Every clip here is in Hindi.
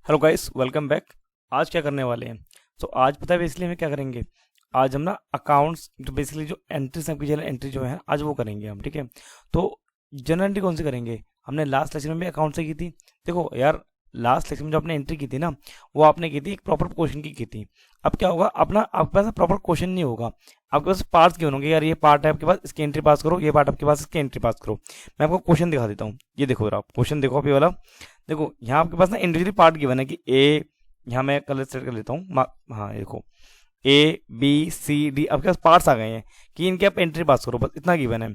Hello guys, welcome back. आज क्या करने वाले हैं? आज पता है इसलिए हम क्या करेंगे। आज हम ना अकाउंट्स तो बेसिकली जो एंट्री सबकी जनरल एंट्री जो है आज वो करेंगे हम, ठीक है। तो जनरल एंट्री कौन सी करेंगे? हमने लास्ट लेक्चर में भी अकाउंट से की थी। देखो यार, लास्ट लेक्चर में जो आपने एंट्री की थी ना, वो आपने की थी एक प्रॉपर क्वेश्चन की थी। अब क्या होगा, अपना आपके पास प्रॉपर क्वेश्चन नहीं होगा, आपके पास पार्ट्स क्यों होंगे। यार ये पार्ट है आपके पास, इसकी एंट्री पास करो, ये पार्ट आपके पास, इसकी एंट्री पास करो। मैं आपको क्वेश्चन दिखा देता हूँ। ये देखो जरा, क्वेश्चन देखो अभी वाला। देखो यहाँ आपके पास ना इंडिविजुअली पार्ट गिवन है कि ए, यहाँ मैं कलर सेट कर लेता हूँ। हाँ ये देखो, ए बी सी डी आपके पास पार्ट्स आ गए हैं कि इनके आप एंट्री पास करो, बस इतना गिवन है।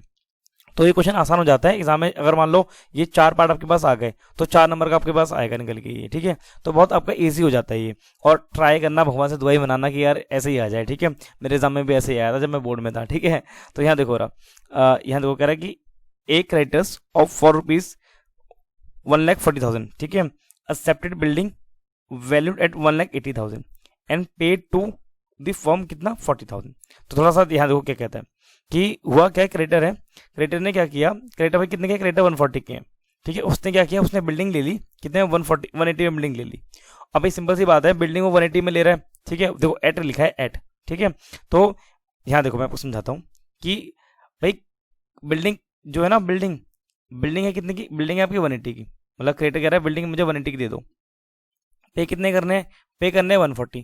तो ये क्वेश्चन आसान हो जाता है एग्जाम में। अगर मान लो ये 4 पार्ट आपके पास आ गए तो 4 नंबर का आपके पास आएगा निकल के ये, ठीक है। तो बहुत आपका इजी हो जाता है ये। और ट्राई करना, भगवान से दुआई बनाना कि यार ऐसे ही आ जाए, ठीक है। मेरे एग्जाम में भी ऐसे ही आया था जब मैं बोर्ड में था, ठीक है। तो यहाँ देखो रहा, यहाँ देखो कह रहा है कि ए क्रेडिटर्स ऑफ ₹4 1,40,000, ठीक है। Accepted building valued at 1,80,000 and paid to the firm कितना 40,000। तो थोड़ा सा यहाँ देखो क्या कहता है कि हुआ क्या, क्रेडिटर है, क्रेडिटर ने क्या किया, क्रेडिटर भाई कितने के, क्रेडिटर 140 के हैं, ठीक है। उसने क्या किया, उसने बिल्डिंग ले ली कितने में, 180 में बिल्डिंग ले ली। अब भाई सिंपल सी बात है, बिल्डिंग वो 180 में ले रहा है, ठीक है। देखो एट लिखा है, एट, ठीक है। तो यहाँ देखो मैं आपको समझाता हूँ कि भाई बिल्डिंग जो है ना, बिल्डिंग है कितने की, बिल्डिंग है आपकी 180 की। मतलब क्रेडिटर कह रहा है बिल्डिंग मुझे 180 की दे दो, पे कितने करने हैं, पे करने 140।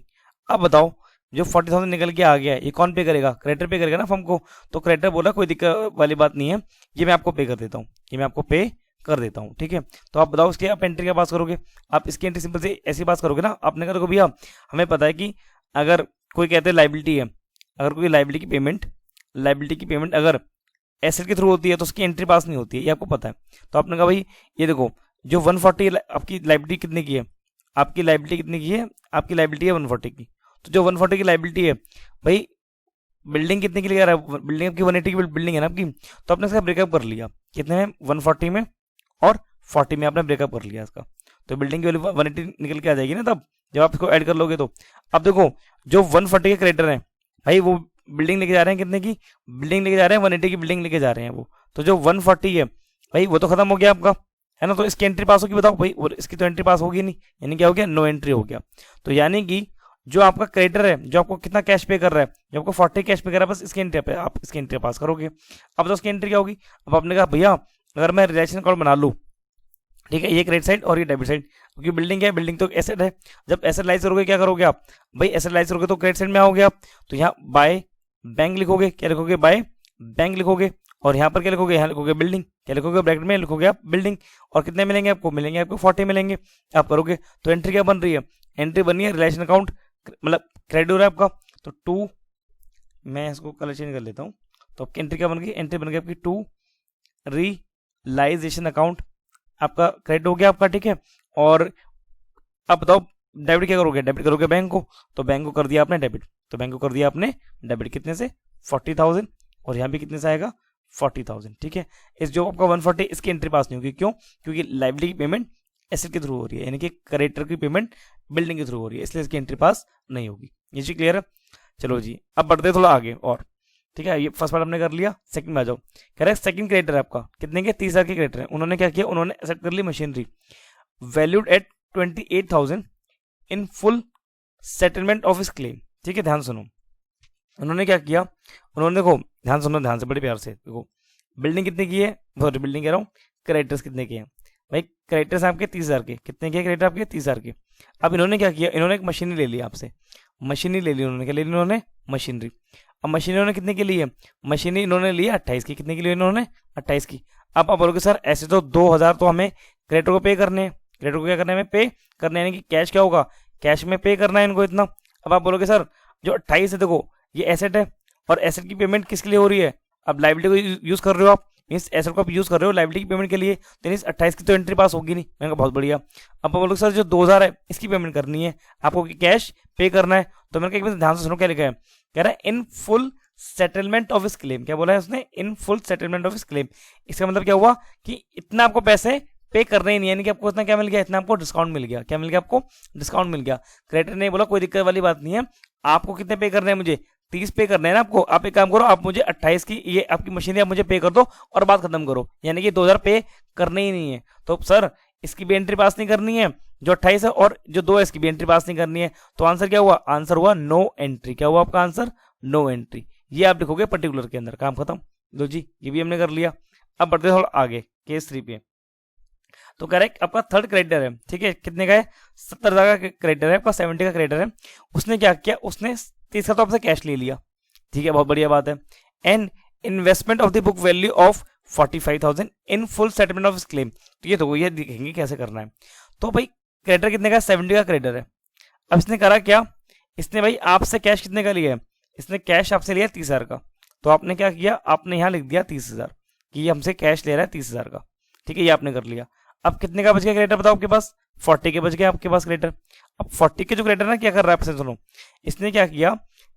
अब बताओ जो 40,000 निकल के आ गया है ये कौन पे करेगा, क्रेडिटर पे करेगा ना फर्म को। तो क्रेडिटर बोला कोई दिक्कत वाली बात नहीं है, ये मैं आपको पे कर देता हूँ, ये मैं आपको पे कर देता हूँ, ठीक है। तो आप बताओ इसके आप एंट्री क्या पास करोगे। आप इसकी एंट्री सिंपल से ऐसी पास करोगे ना, आपने कहा देखो भैया हमें पता है कि अगर कोई कहते हैं लाइबिलिटी है, अगर कोई लाइबिलिटी की पेमेंट अगर एसेट के थ्रू होती है तो उसकी एंट्री पास नहीं होती है, ये आपको पता है। तो आपने कहा भाई ये देखो जो 140 आपकी लाइबिलिटी कितने की है, आपकी लाइबिलिटी कितने की है, आपकी लाइबिलिटी है 140 की। तो जो 140 की लाइबिलिटी है भाई, बिल्डिंग कितने की ले रहा है, बिल्डिंग आपकी 180 की बिल्डिंग है ना आपकी। तो आपने इसका ब्रेकअप कर लिया कितने में, 140 में और 40 में आपने ब्रेकअप कर लिया इसका। तो बिल्डिंग की वैल्यू 180 निकल के आ जाएगी ना तब, जब आप इसको ऐड कर लोगे तो। अब देखो जो 140 के क्रेडिटर है भाई, वो बिल्डिंग लेके जा रहे हैं कितने की, बिल्डिंग लेके जा रहे हैं 180 की बिल्डिंग लेके जा रहे हैं वो। तो जो 140 है भाई वो तो खत्म हो गया आपका, है ना। तो इसकी एंट्री पास होगी बताओ भाई, और इसकी तो एंट्री पास होगी नहीं, यानी क्या हो गया, नो एंट्री हो गया। तो यानी कि जो आपका क्रेडिटर है जो आपको कितना कैश पे कर रहा है, जो आपको 40 कैश पे कर रहा है, बस इसकी एंट्री पे आप इसकी एंट्री पास करोगे। अब तो उसकी एंट्री क्या होगी, अब आपने कहा भैया अगर मैं रिलेशन अकाउंट बना लूँ, ठीक है, ये क्रेडिट साइड और ये डेबिट साइड, क्योंकि बिल्डिंग है, बिल्डिंग तो एसेट है। जब एसेट लाइज करोगे क्या करोगे आप भाई, एसेट लाइज करोगे तो क्रेडिट साइड में आओगे आप। तो यहाँ बाय बैंक लिखोगे, क्या लिखोगे, बाय बैंक लिखोगे। और यहाँ पर क्या लिखोगे, यहाँ लिखोगे बिल्डिंग, क्या लिखोगे, ब्रैकेट में लिखोगे आप बिल्डिंग। और कितने मिलेंगे आपको, मिलेंगे आपको 40 मिलेंगे। आप करोगे तो एंट्री क्या बन रही है, एंट्री बनी है रिलेशन अकाउंट, मतलब क्रेडिट हो रहा है आपका। तो 2, मैं इसको कलर चेंज कर लेता हूँ। तो आपकी एंट्री क्या बन गई, एंट्री बन गई आपकी 2 रियलाइजेशन अकाउंट, आपका क्रेडिट हो गया आपका, ठीक है। और अब बताओ डेबिट क्या करोगे, डेबिट करोगे बैंक को। तो बैंक को कर दिया आपने डेबिट, तो बैंक को कर दिया आपने डेबिट कितने से, 40,000। और यहाँ भी कितने से आएगा, 40,000, ठीक है। इस जो आपका 140 इसकी एंट्री पास नहीं होगी, क्यों, क्योंकि लाइबिलिटी की पेमेंट एसेट के थ्रू हो रही है, यानी कि क्रेडिटर की पेमेंट बिल्डिंग के थ्रू हो रही है, इसलिए इसकी एंट्री पास नहीं होगी। ये चीज क्लियर है। चलो जी अब बढ़ते थोड़ा आगे और, ठीक है। ये फर्स्ट पार्ट हमने कर लिया, सेकंड में आ जाओ। कह रहा है सेकंड क्रेडिटर है आपका कितने के, 30,000 के क्रेडिटर है। उन्होंने क्या किया, उन्होंने एक्सेप्ट कर ली machinery valued at 28,000 in full settlement of इस क्लेम, ठीक है। ध्यान सुनो, उन्होंने क्या किया, उन्होंने देखो ध्यान सुनो, ध्यान से बड़े प्यार से देखो, बिल्डिंग कितने की है, सॉरी बिल्डिंग कह रहा हूँ, क्रेडिटर्स कितने के हैं भाई, क्रेडिटर्स आपके 30,000 के, कितने के क्रेडिटर आपके 30,000 के। अब इन्होंने क्या किया, इन्होंने एक मशीनरी ले ली आपसे, मशीनरी ले ली उन्होंने, क्या ले ली उन्होंने, मशीनरी। अब मशीनरी उन्होंने कितने की ली है, मशीनरी इन्होंने ली है 28 की, कितने की ली इन्होंने, 28 की। अब आप बोलोगे सर ऐसे तो 2,000 तो हमें क्रेडिटर को पे करने हैं, क्रेडिटर को क्या करना है, हमें पे करना है, यानी कि कैश क्या होगा, कैश में पे करना है इनको इतना। अब आप बोलोगे सर जो 28 है देखो ये एसेट है, और एसेट की पेमेंट किसके लिए हो रही है, अब लाइबिलिटी को यूज कर रहे हो आप, मीन्स एसेट को आप यूज कर रहे हो लाइबिलिटी की पेमेंट के लिए, तो 28 की तो एंट्री पास होगी नहीं। मैंने कहा बहुत बढ़िया। अब बोलोगे सर जो 2,000 है इसकी पेमेंट करनी है, आपको कैश पे करना है। तो मैंने कहा ध्यान से सुनो क्या लिखा है, कह रहा है इन फुल सेटलमेंट ऑफ इस क्लेम, क्या बोला है उसने, इन फुल सेटलमेंट ऑफ इस क्लेम। इसका मतलब क्या हुआ कि इतना आपको पैसे पे करने ही नहीं, यानी कि आपको इतना क्या मिल गया, इतना आपको डिस्काउंट मिल गया, क्या मिल गया आपको, डिस्काउंट मिल गया। क्रेडिटर ने बोला कोई दिक्कत वाली बात नहीं है, आपको कितने पे करने हैं, मुझे 30 पे करने हैं ना आपको। आप एक काम करो, आप मुझे 28 की ये आपकी मशीनरी आप मुझे पे कर दो और बात खत्म करो, यानी कि 2,000 पे करने ही नहीं है। तो सर इसकी भी एंट्री पास नहीं करनी है, जो 28 है और जो 2 है इसकी भी एंट्री पास नहीं करनी है। तो आंसर क्या हुआ, आंसर हुआ नो एंट्री। क्या हुआ आपका आंसर, नो एंट्री। ये आप लिखोगे पर्टिकुलर के अंदर, काम खत्म। लो जी, ये भी हमने कर लिया। अब बढ़ते थोड़ा आगे केस 3 पे। तो करेक्ट आपका थर्ड क्रेडिटर है, ठीक है, कितने का है, 70,000 का क्रेडिटर है आपका, 70 का क्रेडिटर है। उसने क्या किया, उसने 30 का तो आपसे कैश ले लिया, ठीक है, बहुत बढ़िया बात है। And investment of the book value of 45,000 in full settlement of claim. तो ये तो ये देखेंगे कैसे करना है। तो भाई क्रेडिटर कितने का, 70 का क्रेडिटर है। अब इसने करा क्या, इसने भाई आपसे कैश कितने का लिया है, इसने कैश आपसे लिया 30,000 का। तो आपने क्या किया, आपने यहाँ लिख दिया 30,000 कि ये हमसे कैश ले रहा है 30,000 का, ठीक है, ये आपने कर लिया। अब कितने का बच गया क्रेडिटर बताओ आपके पास, 40 के बच गया आपके पास क्रेडिटर। अब 40 के जो क्रेडिटर ना क्या कर रहा है आपसे, सुनो, इसने क्या किया,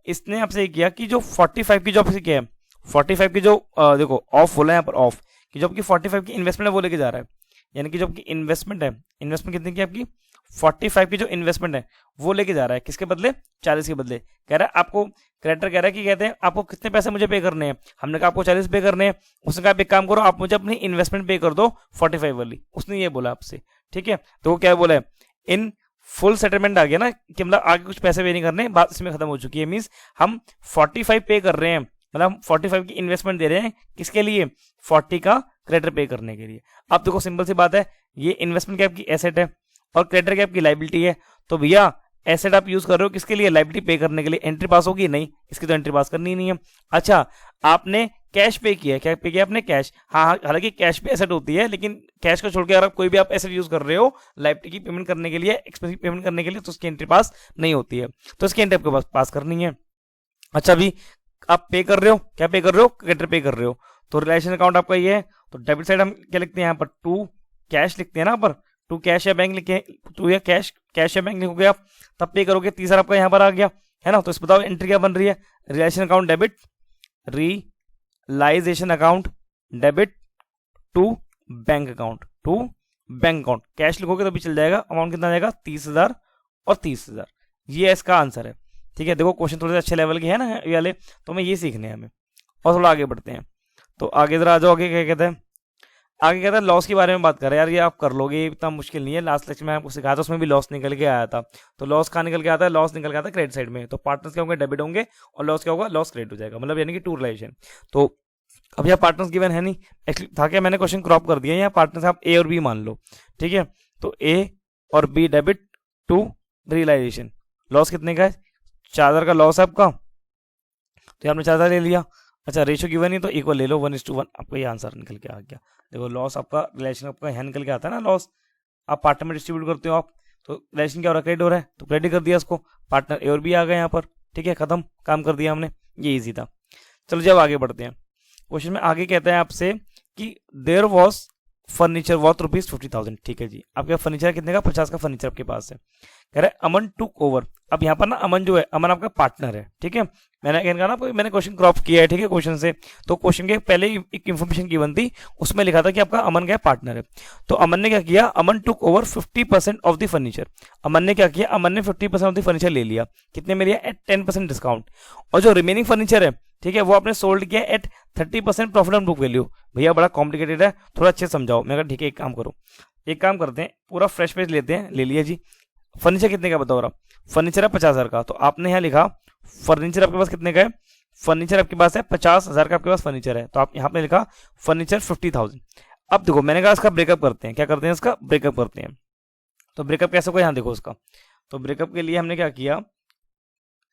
इसने आपसे किया कि जो 45 की जो आपसे क्या है, 45 की जो देखो ऑफ बोला है यहाँ पर, ऑफ कि जो आपकी 45 की इन्वेस्टमेंट है वो लेके जा रहा है। यानी कि जो आपकी इन्वेस्टमेंट है, इन्वेस्टमेंट कितने की आपकी, 45 की जो इन्वेस्टमेंट है वो लेके जा रहा है, किसके बदले, 40 के बदले। कह रहा है आपको, क्रेडिटर कह रहा है कि कहते हैं आपको कितने पैसे मुझे पे करने हैं, हमने कहा आपको 40 पे करने हैं। उसने कहा आप एक काम करो, आप मुझे अपनी इन्वेस्टमेंट पे कर दो 45 वाली, उसने ये बोला आपसे, ठीक है। तो वो क्या बोला है, इन फुल सेटलमेंट आ गया ना, कि मतलब आगे कुछ पैसे पे नहीं करने, बात इसमें खत्म हो चुकी है। मींस हम 45 पे कर रहे हैं, मतलब 45 की इन्वेस्टमेंट दे रहे हैं, किसके लिए, 40 का क्रेडिटर पे करने के लिए। अब देखो सिंपल सी बात है, ये इन्वेस्टमेंट की आपकी एसेट है और क्रेडिटर की आपकी लाइबिलिटी है। तो भैया एसेट आप यूज कर रहे हो किसके लिए, लाइबिलिटी पे करने के लिए। एंट्री पास होगी नहीं, इसकी तो एंट्री पास करनी नहीं है। अच्छा, आपने कैश पे किया, क्या पे किया आपने, कैश। हाँ, हालांकि कैश पे एसेट होती है, लेकिन कैश को छोड़ के अगर कोई भी आप एसेट यूज कर रहे हो लाइबिलिटी की पेमेंट करने के लिए, एक्सपेंस की पेमेंट करने के लिए, तो उसकी एंट्री पास नहीं होती है। तो इसकी एंट्री आपके पास करनी है। अच्छा, अभी आप पे कर रहे हो, क्या पे कर रहे हो, क्रेडिटर पे कर रहे हो। तो रिलेशन अकाउंट आपका ये है, तो डेबिट साइड हम क्या लिखते हैं यहाँ पर, टू कैश लिखते हैं ना, पर टू कैश या बैंक लिखे, टू या कैश, कैश या बैंक लिखोगे आप, तब पे करोगे। 30,000 आपका यहाँ पर आ गया है ना। तो इस बताओ एंट्री क्या बन रही है, relation account debit, realisation account debit to bank account, to bank account. Cash लिखोगे तो भी चल जाएगा, अमाउंट कितना जाएगा, 30,000 और 30,000। ये इसका आंसर है, ठीक है। देखो क्वेश्चन थोड़े अच्छे लेवल के है ना ये वाले, तो हमें ये सीखने हैं हमें। और थोड़ा आगे बढ़ते हैं, तो आगे जरा आ जाओ, आगे क्या कहते हैं, आगे कहता है लॉस के बारे में बात कर रहे हैं। यार ये आप कर लोगे, इतना मुश्किल नहीं है। लास्ट लेक्चर में आपको सिखाया था, उसमें भी लॉस निकल के आया था। तो लॉस कहाँ निकल के आता है, लॉस निकल के आता है क्रेडिट साइड में। तो पार्टनर्स क्या होंगे, डेबिट होंगे, और लॉस क्या होगा, लॉस क्रेडिट हो जाएगा, मतलब यानी कि टू रिलेशन। तो अब यहाँ पार्टनर्स गिवन है नहीं, एक्चुअली था क्या, मैंने क्वेश्चन क्रॉप कर दिया। यहाँ पार्टनर्स आप ए और बी मान लो, ठीक है। तो ए और B debit to realisation. Loss कितने का है, 4,000 का लॉस है आपका, तो आपने 4,000 ले लिया। अच्छा, रेशियो गिवन है तो इक्वल ले लो, 1:1, आपका ये आंसर निकल के आ गया। देखो लॉस आपका, रिलेशन आपका यहाँ निकल के आता है ना, लॉस आप पार्टनर में डिस्ट्रीब्यूट करते हो आप, तो रिलेशन क्या हो रहा है, क्रेडिट हो रहा है, तो क्रेडिट कर दिया इसको, पार्टनर ए और बी आ गए यहाँ पर, ठीक है, खत्म, काम कर दिया हमने, ये इजी था। चलो जब आगे बढ़ते हैं, क्वेश्चन में आगे कहता है आपसे कि देयर वॉज फर्नीचर वॉथ ₹50,000, ठीक है जी। आपके फर्नीचर कितने का, 50 का फर्नीचर आपके पास है। कह रहा है अमन टुक ओवर। अब यहाँ पर ना अमन जो है, अमन आपका पार्टनर है, ठीक है। मैंने कहा ना, मैंने क्वेश्चन क्रॉप किया है, ठीक है, क्वेश्चन से। तो क्वेश्चन के पहले एक इन्फॉर्मेशन की बनती, उसमें लिखा था कि आपका अमन क्या पार्टनर है। तो अमन ने क्या किया, Aman took over 50% of the furniture. Aman ने क्या किया, अमन ने 50% ऑफ द फर्नीचर ले लिया। कितने में लिया, एट 10% डिस्काउंट। और जो रिमेनिंग फर्नीचर है, ठीक है, वो आपने सोल्ड किया at 30% profit on book value. भैया बड़ा कॉम्प्लिकेटेड है, थोड़ा अच्छे समझाओ। मैं कहा ठीक है, एक काम करो, एक काम करते हैं, पूरा फ्रेश पेज लेते हैं, ले लिया जी। फर्नीचर कितने का बताओ आप, फर्नीचर है 50,000 का। तो आपने यहाँ लिखा फर्नीचर आपके पास कितने का है, फर्नीचर आपके पास है 50,000 का आपके पास फर्नीचर है। तो आप यहाँ पे लिखा फर्नीचर 50,000। अब देखो मैंने कहा इसका ब्रेकअप करते हैं, क्या करते हैं, इसका ब्रेकअप करते हैं। तो ब्रेकअप कैसे होगा, यहाँ देखो इसका। तो ब्रेकअप के लिए हमने क्या किया,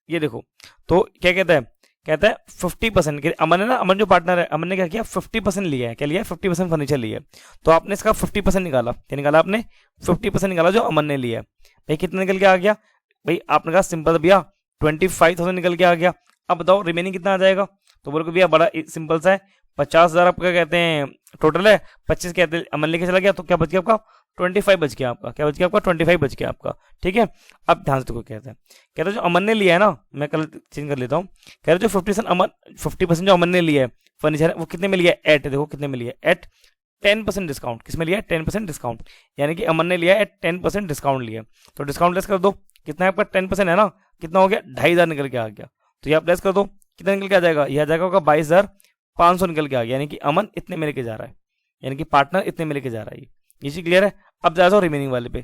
ये देखो, तो क्या कहता है, कहता है 50% के, अमन है ना, अमन जो पार्टनर है, अमन ने क्या किया 50% लिया है, क्या लिया है 50% फर्नीचर लिया है। तो आपने इसका 50% निकाला, क्या निकाला आपने, 50% निकाला जो अमन ने लिया है। भाई कितना निकल के आ गया, भाई आपने कहा सिंपल भैया 25,000 निकल के आ गया। अब बताओ रिमेनिंग कितना आ जाएगा। तो बोलो भैया बड़ा सिंपल सा है, 50,000 आपका कहते हैं टोटल है, 25 कहते हैं अमन लेके चला गया, तो क्या बच गया आपका 25 बच गया आपका, क्या बच गया आपका 25 बच गया आपका, ठीक है। अब ध्यान से देखो, कहते हैं जो अमन ने लिया है ना, मैं कल चेंज कर लेता हूँ, कह रहे जो 50% जो अमन ने लिया है फर्नीचर, वो कितने में लिया है, एट, देखो कितने में लिया है, एट 10% डिस्काउंट। किसमें लिया है, 10% डिस्काउंट, यानी कि अमन ने लिया है 10% डिस्काउंट लिया। तो डिस्काउंट लेस कर दो, कितना है आपका 10% है ना, कितना हो गया 2,500 निकल के आ गया। तो ये आप लेस कर दो, कितना निकल के आ जाएगा, यह आ जाएगा आपका 22,500 निकल के आ गया, यानी कि अमन इतने में लेके जा रहा है, यानी कि पार्टनर इतने में लेके जा रहा है। ये चीज क्लियर है। अब जा जाओ रिमेनिंग वाले पे।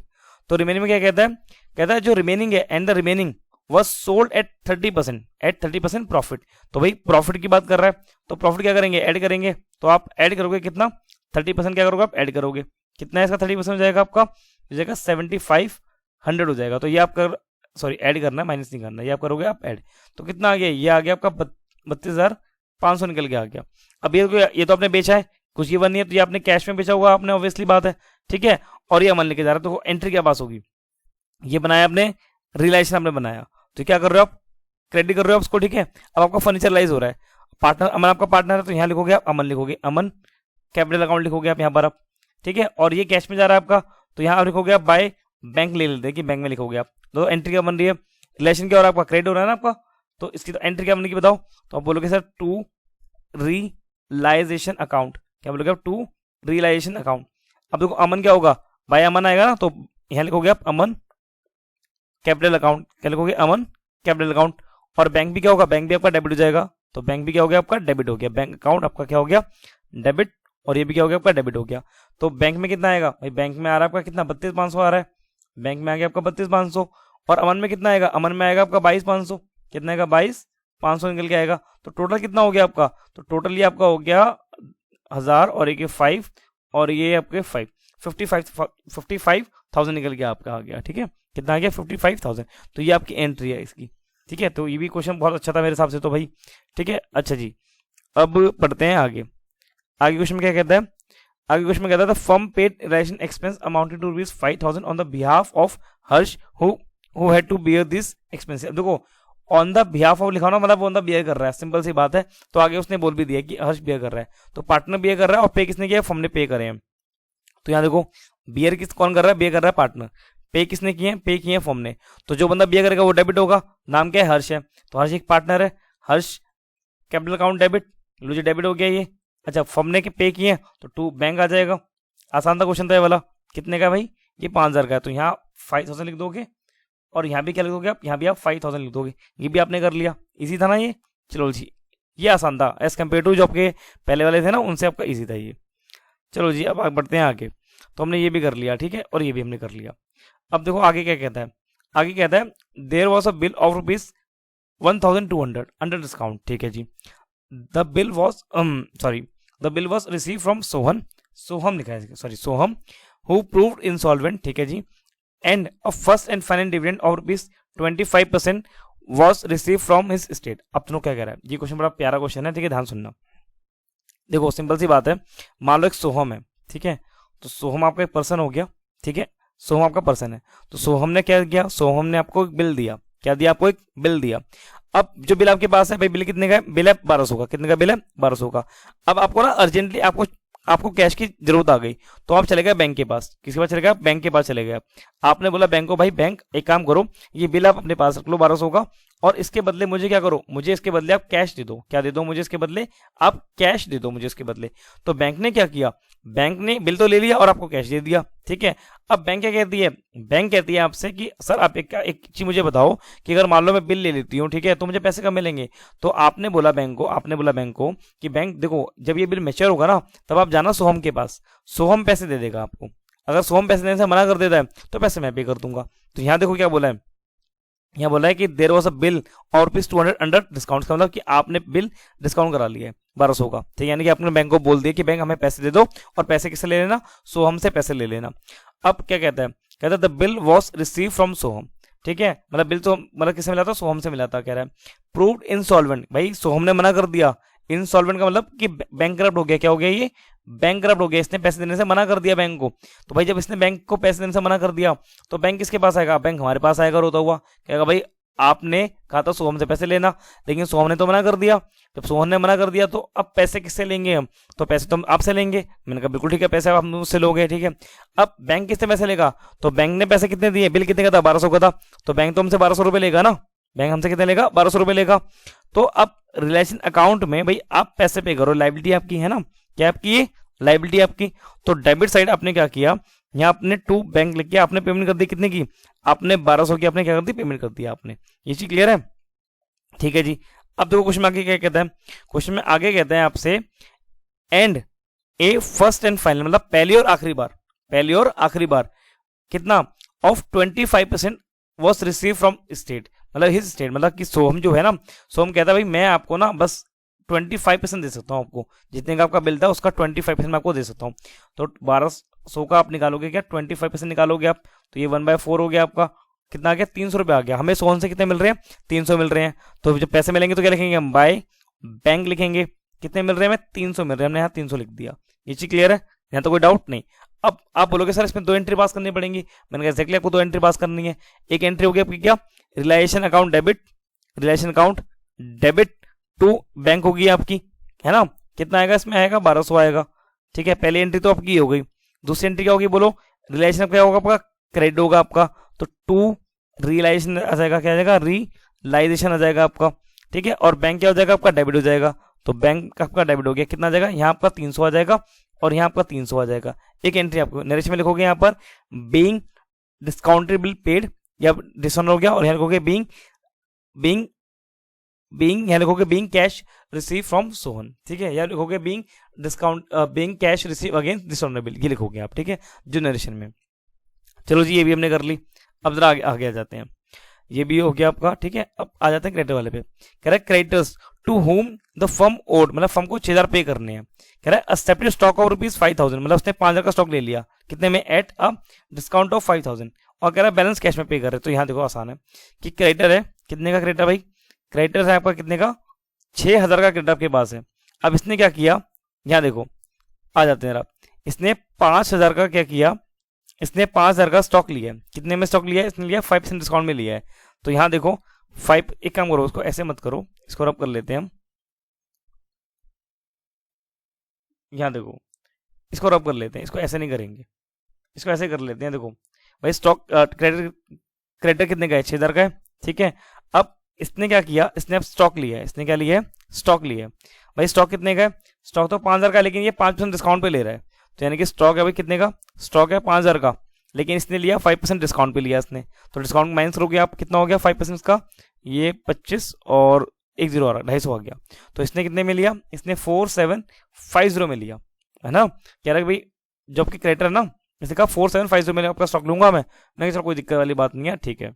तो रिमेनिंग में क्या कहता है जो रिमेनिंग है and the remaining was sold at 30% profit. तो भाई प्रॉफिट की बात कर रहा है, तो प्रॉफिट क्या करेंगे, ऐड करेंगे। तो आप ऐड करोगे कितना, 30% क्या करोगे आप, ऐड करोगे। कितना है इसका 30% हो जाएगा आपका, हो जाएगा 7500 हो जाएगा। तो ये आप कर, सॉरी ऐड करना है, माइनस नहीं करना, ये आप करोगे आप ऐड। तो कितना आ गया, ये आ गया आपका 32,500 निकल के आ गया। अब ये तो आपने बेचा है, कुछ ये नहीं है, तो ये आपने कैश में बेचा होगा आपने, ऑब्वियसली बात है, ठीक है। और ये अमन लेके जा रहा है, तो एंट्री क्या पास होगी, ये बनाया आपने, रियलाइजेशन आपने बनाया, तो क्या कर रहे हो आप, क्रेडिट कर रहे हो उसको, ठीक है। अब आपका फर्नीचर लाइज हो रहा है, पार्टनर अमन आपका पार्टनर है, तो यहाँ लिखोगे आप अमन, लिखोगे अमन कैपिटल अकाउंट लिखोगे आप यहाँ पर आप, ठीक है। और ये कैश में जा रहा है आपका, तो यहाँ आप लिखोगे आप बाय बैंक ले लेते हैं कि बैंक में लिखोगे आप। तो एंट्री क्या बन रही है, रिलेशन क्या हो रहा है आपका, क्रेडिट हो रहा है ना आपका, तो इसकी तो एंट्री क्या बनेगी बताओ। तो आप बोलोगे सर टू रियलाइजेशन अकाउंट, क्या बोलोगे आप, टू रियलाइजेशन अकाउंट। अब देखो अमन क्या होगा, बाय अमन आएगा ना, तो यहाँ लिखोगे आप अमन कैपिटल अकाउंट, क्या लिखोगे अमन कैपिटल अकाउंट। और बैंक भी क्या होगा, बैंक भी आपका डेबिट हो जाएगा, तो बैंक भी क्या हो गया आपका, डेबिट हो गया, बैंक अकाउंट आपका क्या हो गया, डेबिट। और ये भी क्या हो गया आपका, डेबिट हो गया। तो बैंक में कितना आएगा भाई, बैंक में आ रहा है आपका कितना, 32,500 आ रहा है, बैंक में आ गया आपका 32,500। और अमन में कितना आएगा, अमन में आएगा आपका 22,500, कितना आएगा 22,500 निकल के आएगा। तो टोटल कितना हो गया आपका, तो टोटल ये आपका हो गया 1000 और एक 5 और ये आपके 55,000 निकल के आपका आ गया, ठीक है। कितना आ गया 55,000। तो ये आपकी एंट्री है इसकी, ठीक है। तो ये भी क्वेश्चन बहुत अच्छा था मेरे हिसाब से तो भाई, ठीक है। अच्छा जी, अब पढ़ते हैं आगे। आगे क्वेश्चन में क्या कहता है, आगे क्वेश्चन में कहता है firm paid relation expense amounted to ₹5,000 on the behalf of Harsh who had to bear this expense. देखो ऑन द बिहाफ ऑफ लिखा ना, मतलब ऑन द बियर कर रहा है, सिंपल सी बात है। तो आगे उसने बोल भी दिया कि हर्ष बियर कर रहा है, तो पार्टनर बियर कर रहा है और पे किसने किया, फर्म ने पे करे हैं। तो यहाँ देखो बियर किस कौन कर रहा है, बियर कर रहा है पार्टनर, पे किसने किए हैं, पे किए हैं फर्म ने। तो जो बंदा बियर करेगा वो डेबिट होगा, नाम क्या है, हर्ष है, तो हर्ष एक पार्टनर है, हर्ष कैपिटल अकाउंट डेबिट, लो जी डेबिट हो गया ये। अच्छा फर्म ने पे किए हैं तो टू बैंक आ जाएगा। आसान था क्वेश्चन था ये वाला। कितने का भाई, ये 5,000 का है, तो यहाँ 5,000 लिख दोगे और यहाँ भी क्या लिख दोगे आप, यहाँ भी आप 5,000 लिख दोगे। ये भी आपने कर लिया, इजी था ना ये। चलो जी ये आसान था एज कम्पेयर टू जो आपके पहले वाले थे ना, उनसे आपका इजी था ये। चलो जी अब बढ़ते हैं आगे। तो हमने ये भी कर लिया, ठीक है, और ये भी हमने कर लिया। अब देखो आगे क्या कहता है, आगे कहता है there was a bill of ₹1,200 under discount, ठीक है जी। The bill was the bill was receive from Sohan, Soham लिखा है, sorry Soham, who proved insolvent, ठीक है जी। And a first and final dividend of ₹25% was receive from his state. अब तुम क्या कह रहा है, ये क्वेश्चन बड़ा प्यारा क्वेश्चन है, ठीक है, ध्यान सुनना। देखो सिंपल सी बात है, मान लो एक सोहम है, ठीक है, तो सोहम आपका एक पर्सन हो गया, ठीक है, सोहम आपका पर्सन है। तो सोहम ने क्या किया, सोहम ने आपको एक बिल दिया, क्या दिया आपको, एक बिल दिया। अब जो बिल आपके पास है भाई, बिल कितने का है, बिल है 1200 का, कितने का बिल है 1200 का। अब आपको ना अर्जेंटली आपको कैश की जरूरत आ गई, तो आप चले गए बैंक के पास, किसके पास चले गए, बैंक के पास चले गए। आपने बोला बैंक को, भाई बैंक एक काम करो, ये बिल आप अपने पास रख लो 1200 का, और इसके बदले मुझे क्या करो, मुझे इसके बदले आप कैश दे दो। क्या दे दो मुझे इसके बदले, आप कैश दे दो मुझे इसके बदले। तो बैंक ने क्या किया, बैंक ने बिल तो ले लिया और आपको कैश दे दिया, ठीक है। अब बैंक क्या कहती है, बैंक कहती है आपसे कि सर आप एक चीज मुझे बताओ कि अगर मान लो मैं बिल ले लेती हूँ, ठीक है, तो मुझे पैसे कब मिलेंगे। तो आपने बोला बैंक को कि बैंक देखो जब ये बिल मैच्योर होगा ना, तब आप जाना सोहम के पास, सोहम पैसे दे देगा आपको। अगर सोहम पैसे देने से मना कर देता है तो पैसे मैं पे कर दूंगा। तो यहाँ देखो क्या बोला है, यहाँ बोला है कि देयर वाज अ बिल और ₹200 अंडर डिस्काउंट, का मतलब कि आपने बिल डिस्काउंट करा लिया है 1200 का, ठीक है, यानी कि आपने बैंक को बोल दिया कि बैंक हमें पैसे दे दो, और पैसे किससे ले लेना, सोहम से पैसे ले लेना। अब क्या कहता है, कहता है the bill was receive from Soham, ठीक है, मतलब बिल तो मतलब किससे मिला था, सोहम से मिला था। कह रहा है प्रूव्ड इंसॉल्वेंट, भाई सोहम ने मना कर दिया, इंसॉल्वेंट का मतलब कि बैंकरप्ट हो गया, क्या हो गया ये, बैंकरप्ट हो गया, इसने पैसे देने से मना कर दिया बैंक को। तो भाई जब इसने बैंक को पैसे देने से मना कर दिया, तो बैंक किसके पास आएगा, बैंक हमारे पास आएगा रोता हुआ, कहेगा भाई आपने कहा था सोहम से पैसे लेना, लेकिन सोहम ने तो मना कर दिया। जब सोहम ने मना कर दिया तो अब पैसे किससे लेंगे हम, तो पैसे तो हम आपसे लेंगे। मैंने कहा बिल्कुल ठीक है, पैसे आप मुझसे लोगे, ठीक है। अब बैंक किससे पैसे लेगा, तो बैंक ने पैसे कितने दिए, बिल कितने का था 1200 का था, तो बैंक तो हमसे 1200 रुपये लेगा ना, बैंक हमसे कितने लेगा 1200 रुपये लेगा। तो अब रिलेशन अकाउंट में भाई आप पैसे पे करो, लाइबिलिटी आपकी है ना, क्या आपकी, लाइबिलिटी आपकी। तो डेबिट साइड आपने क्या किया, यहाँ आपने टू बैंक लिख के आपने पेमेंट कर दी, कितने की, आपने 1200 की आपने क्या कर दी, पेमेंट कर दिया आपने। ये चीज क्लियर है, ठीक है जी। अब देखो क्वेश्चन में आगे क्या कहता है, क्वेश्चन में आगे कहता है आपसे and A first and final, मतलब पहली और आखिरी बार, पहली और आखिरी बार कितना, of 25% was receive from state, मतलब हिज स्टेट, मतलब कि सोहम जो है ना, सोहम कहता है भाई मैं आपको ना बस 25% दे सकता हूँ, आपको जितने का आपका बिल था उसका 25% मैं आपको दे सकता हूँ। तो 1200 का आप निकालोगे क्या, 25% निकालोगे आप, तो ये 1/4 हो गया आपका, कितना आ गया, 300 रुपये आ गया। हमें सोहन से कितने मिल रहे हैं, 300 मिल रहे हैं। तो जब पैसे मिलेंगे तो क्या लिखेंगे हम, बाय बैंक लिखेंगे। कितने मिल रहे हैं, हमें 300 मिल रहे हैं, हमने यहाँ 300 लिख दिया। ये चीज क्लियर है, यहाँ तो कोई डाउट नहीं। अब आप बोलोगे सर इसमें 2 एंट्री पास करनी पड़ेंगी, मैंने कहा एक्जैक्टली आपको 2 एंट्री पास करनी है। एक एंट्री हो गई आपकी क्या, realisation account debit, realisation account debit to bank होगी आपकी, है ना। कितना आएगा इसमें, आएगा 1200 आएगा, ठीक है। पहली एंट्री तो आपकी हो गई। दूसरी एंट्री क्या होगी बोलो, रिलायेशन क्या होगा आपका, क्रेडिट होगा आपका, तो टू रियलाइजेशन आ जाएगा, क्या आ जाएगा, रियलाइजेशन आ जाएगा आपका, ठीक है। और बैंक क्या हो जाएगा आपका, डेबिट हो जाएगा, तो बैंक आपका डेबिट हो गया। कितना आ जाएगा, यहाँ आपका 300 आ जाएगा और यहाँ आपका 300 आ जाएगा। एक एंट्री आपको नरेश में लिखोगे यहाँ पर बीइंग डिस्काउंटेड बिल पेड, या डिस्काउंट हो गया, और यहाँ लिखोगे बीइंग बीइंग बीइंग यहाँ लिखोगे being cash receive from Sohan, ठीक है। यहाँ लिखोगे being discount being cash receive against discounted bill, ये लिखोगे आप, ठीक है, जो नरेशन में। चलो जी, ये भी हमने कर ली। अब जरा आगे आ जाते हैं, ये भी हो गया आपका, ठीक है। अब आ जाते हैं क्रेडिटर वाले पे। कह रहा है creditors to whom the firm owed, मतलब फर्म को 6000 पे करने हैं। कह रहा है एक्सेप्टेड स्टॉक ऑफ ₹5000, मतलब उसने 5000 का स्टॉक ले लिया, कितने में, एट अ डिस्काउंट ऑफ 5000, और कह रहा है बैलेंस कैश में पे कर रहे। तो यहाँ देखो आसान है कि क्रेडिटर है, कितने का क्रेडिटर भाई, क्रेडिटर है आपका कितने का, 6000 का क्रेडिटर आपके पास है। अब इसने क्या किया, यहाँ देखो आ जाते हैं आप, इसने 5000 का क्या किया, इसने 5000 का स्टॉक लिया है। कितने में स्टॉक लिया है, इसने लिया 5% डिस्काउंट में लिया है। तो यहाँ देखो 5, एक काम करो, उसको ऐसे मत करो, इसको रब कर लेते हैं हम। यहाँ देखो इसको रब कर लेते हैं, इसको ऐसे नहीं करेंगे, इसको ऐसे कर लेते हैं। देखो भाई स्टॉक क्रेडिटर कितने का है, 6000 का है, ठीक है। अब इसने क्या किया, इसने अब स्टॉक लिया है, इसने क्या लिया है, स्टॉक लिया है। भाई स्टॉक कितने का है, स्टॉक तो 5000 का है, लेकिन ये 5% डिस्काउंट पे ले रहा है। तो यानी कि स्टॉक है भाई कितने का, स्टॉक है 5000 का, लेकिन इसने लिया 5% डिस्काउंट पे लिया इसने। तो डिस्काउंट माइनस करोगे आप, कितना हो गया 5% का, ये 25 और 10 और 250 हो गया। तो इसने कितने में लिया, इसने 4750 में लिया, है ना। कह रहा है भाई जब की क्रेडिटर ना, इसने कहा 4750 में आपका स्टॉक लूंगा मैं चलो कोई दिक्कत वाली बात नहीं है, ठीक है।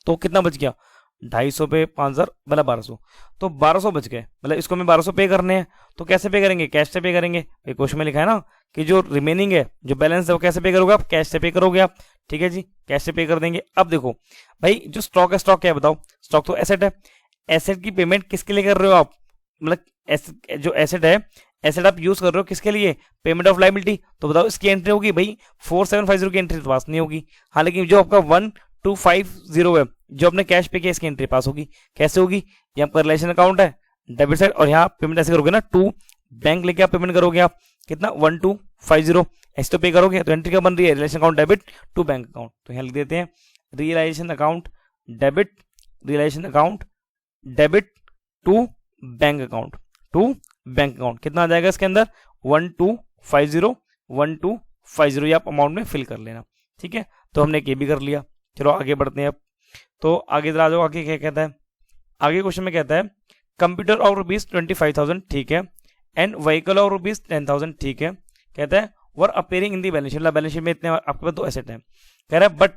तो कितना बच गया, 250 पे 5000 मतलब 1200, तो 1200 बच गए, मतलब इसको मैं 1200 पे करने हैं। तो कैसे पे करेंगे, कैश से पे करेंगे। क्वेश्चन में लिखा है ना कि जो रिमेनिंग है, जो बैलेंस है, वो कैसे पे करोगे आप, कैश से पे करोगे आप, ठीक है जी, कैश से पे कर देंगे। अब देखो भाई जो स्टॉक है, स्टॉक क्या है बताओ, स्टॉक तो एसेट है। एसेट की पेमेंट किसके लिए कर रहे हो आप, मतलब जो एसेट है, एसेट आप यूज कर रहे हो किसके लिए, पेमेंट ऑफ लाइबिलिटी। तो बताओ इसकी एंट्री होगी भाई, 4750 की एंट्री तो पास नहीं होगी। हाँ लेकिन जो आपका 1250 है, जो आपने कैश पे किया, इसकी एंट्री पास होगी। कैसे होगी, यहाँ पर रिलेशन अकाउंट है डेबिट साइड, और यहाँ पेमेंट ऐसे करोगे ना, टू बैंक लेके आप पेमेंट करोगे आप, कितना 1250 ऐसे तो पे करोगे। तो एंट्री क्या बन रही है, relation account debit to bank account. तो यहाँ लिख देते हैं realisation account debit, realisation account debit to bank account, to bank account. कितना आ जाएगा इसके अंदर, 1250 ये आप अमाउंट में फिल कर लेना, ठीक है। तो हमने ये भी कर लिया। चलो आगे बढ़ते हैं अब। तो आगे इधर आ जाओ, आगे क्या कहता है, आगे क्वेश्चन में कहता है कंप्यूटर ऑफ ₹25,000, ठीक है, एंड व्हीकल ऑफ ₹10,000, ठीक है। कहता है were appearing in the balance sheet, balance sheet में इतने आपके पास 2 एसेट है। कह रहा है but